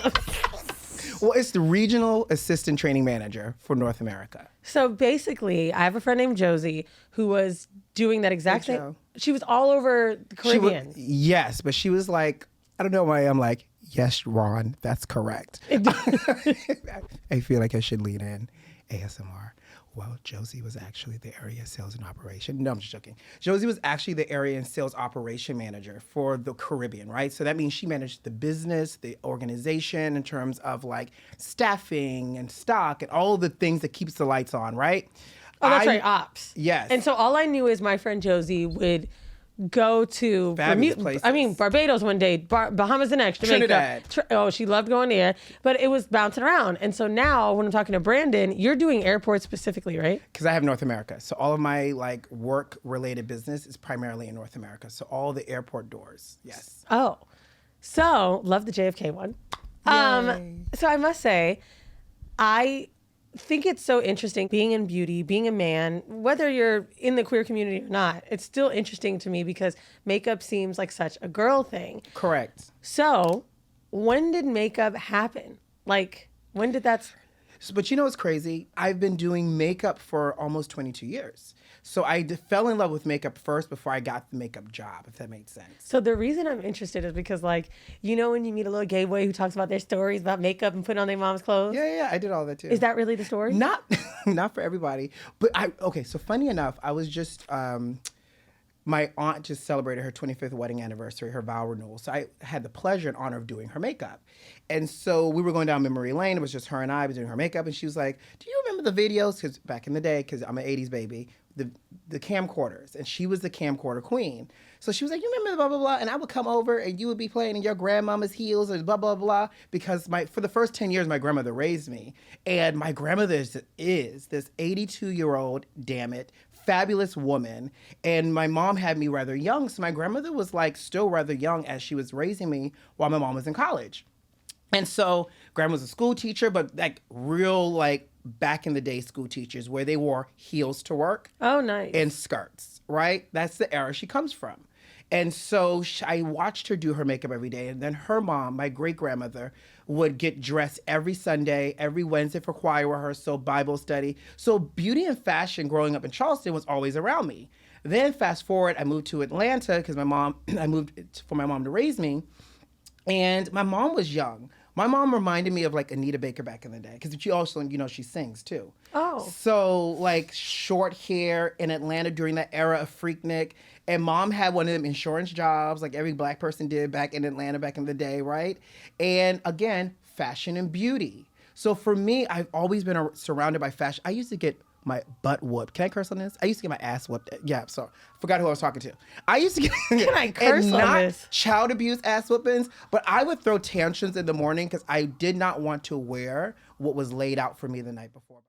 Well, it's the regional assistant training manager for North America. So basically, I have a friend named Josie who was doing that exact thing. She was all over the Caribbean. Yes, but she was like, I don't know why I'm like, yes, Ron, that's correct. I feel like I should lean in. ASMR. Well, Josie was actually the area sales and operation. No, I'm just joking. Josie was actually the area and sales operation manager for the Caribbean, right? So that means she managed the business, the organization in terms of like staffing and stock and all the things that keeps the lights on, right? Oh, that's right, ops. Yes. And so all I knew is my friend Josie would go to Barbados one day, Bahamas the next, Jamaica. Trinidad. She loved going there, but it was bouncing around. And so now when I'm talking to Brandon, you're doing airports specifically, right? Because I have North America. So all of my like work related business is primarily in North America. So all the airport doors. Yes. Oh, so love the JFK one. So I must say, I think it's so interesting being in beauty, being a man, whether you're in the queer community or not. It's still interesting to me because makeup seems like such a girl thing. Correct. So when did makeup happen? Like, when did that... But you know what's crazy? I've been doing makeup for almost 22 years. So I fell in love with makeup first before I got the makeup job, if that makes sense. So the reason I'm interested is because, like, you know when you meet a little gay boy who talks about their stories about makeup and putting on their mom's clothes? Yeah, I did all that too. Is that really the story? Not for everybody. But so funny enough, I was just... my aunt just celebrated her 25th wedding anniversary, her vow renewal. So I had the pleasure and honor of doing her makeup. And so we were going down memory lane. It was just her and I was doing her makeup. And she was like, do you remember the videos? Because back in the day, because I'm an 80s baby, the camcorders. And she was the camcorder queen. So she was like, you remember the blah, blah, blah. And I would come over and you would be playing in your grandmama's heels and blah, blah, blah. Because for the first 10 years, my grandmother raised me. And my grandmother is this 82-year-old, damn it, fabulous woman. And my mom had me rather young. So my grandmother was like still rather young as she was raising me while my mom was in college. And so grandma was a school teacher, but like real like back in the day school teachers where they wore heels to work. Oh, nice. And skirts, right? That's the era she comes from. And so I watched her do her makeup every day. And then her mom, my great grandmother, would get dressed every Sunday, every Wednesday for choir rehearsal, Bible study. So beauty and fashion growing up in Charleston was always around me. Then fast forward, I moved to Atlanta because I moved for my mom to raise me. And my mom was young. My mom reminded me of like Anita Baker back in the day because she also, she sings too. Oh. So like short hair in Atlanta during that era of Freaknik. And mom had one of them insurance jobs like every black person did back in Atlanta back in the day, right? And again, fashion and beauty. So for me, I've always been surrounded by fashion. I used to get my butt whooped. Can I curse on this? I used to get my ass whooped. Yeah, sorry. Forgot who I was talking to. I used to get... Can I curse on not this? Child abuse ass whoopings, but I would throw tantrums in the morning because I did not want to wear what was laid out for me the night before.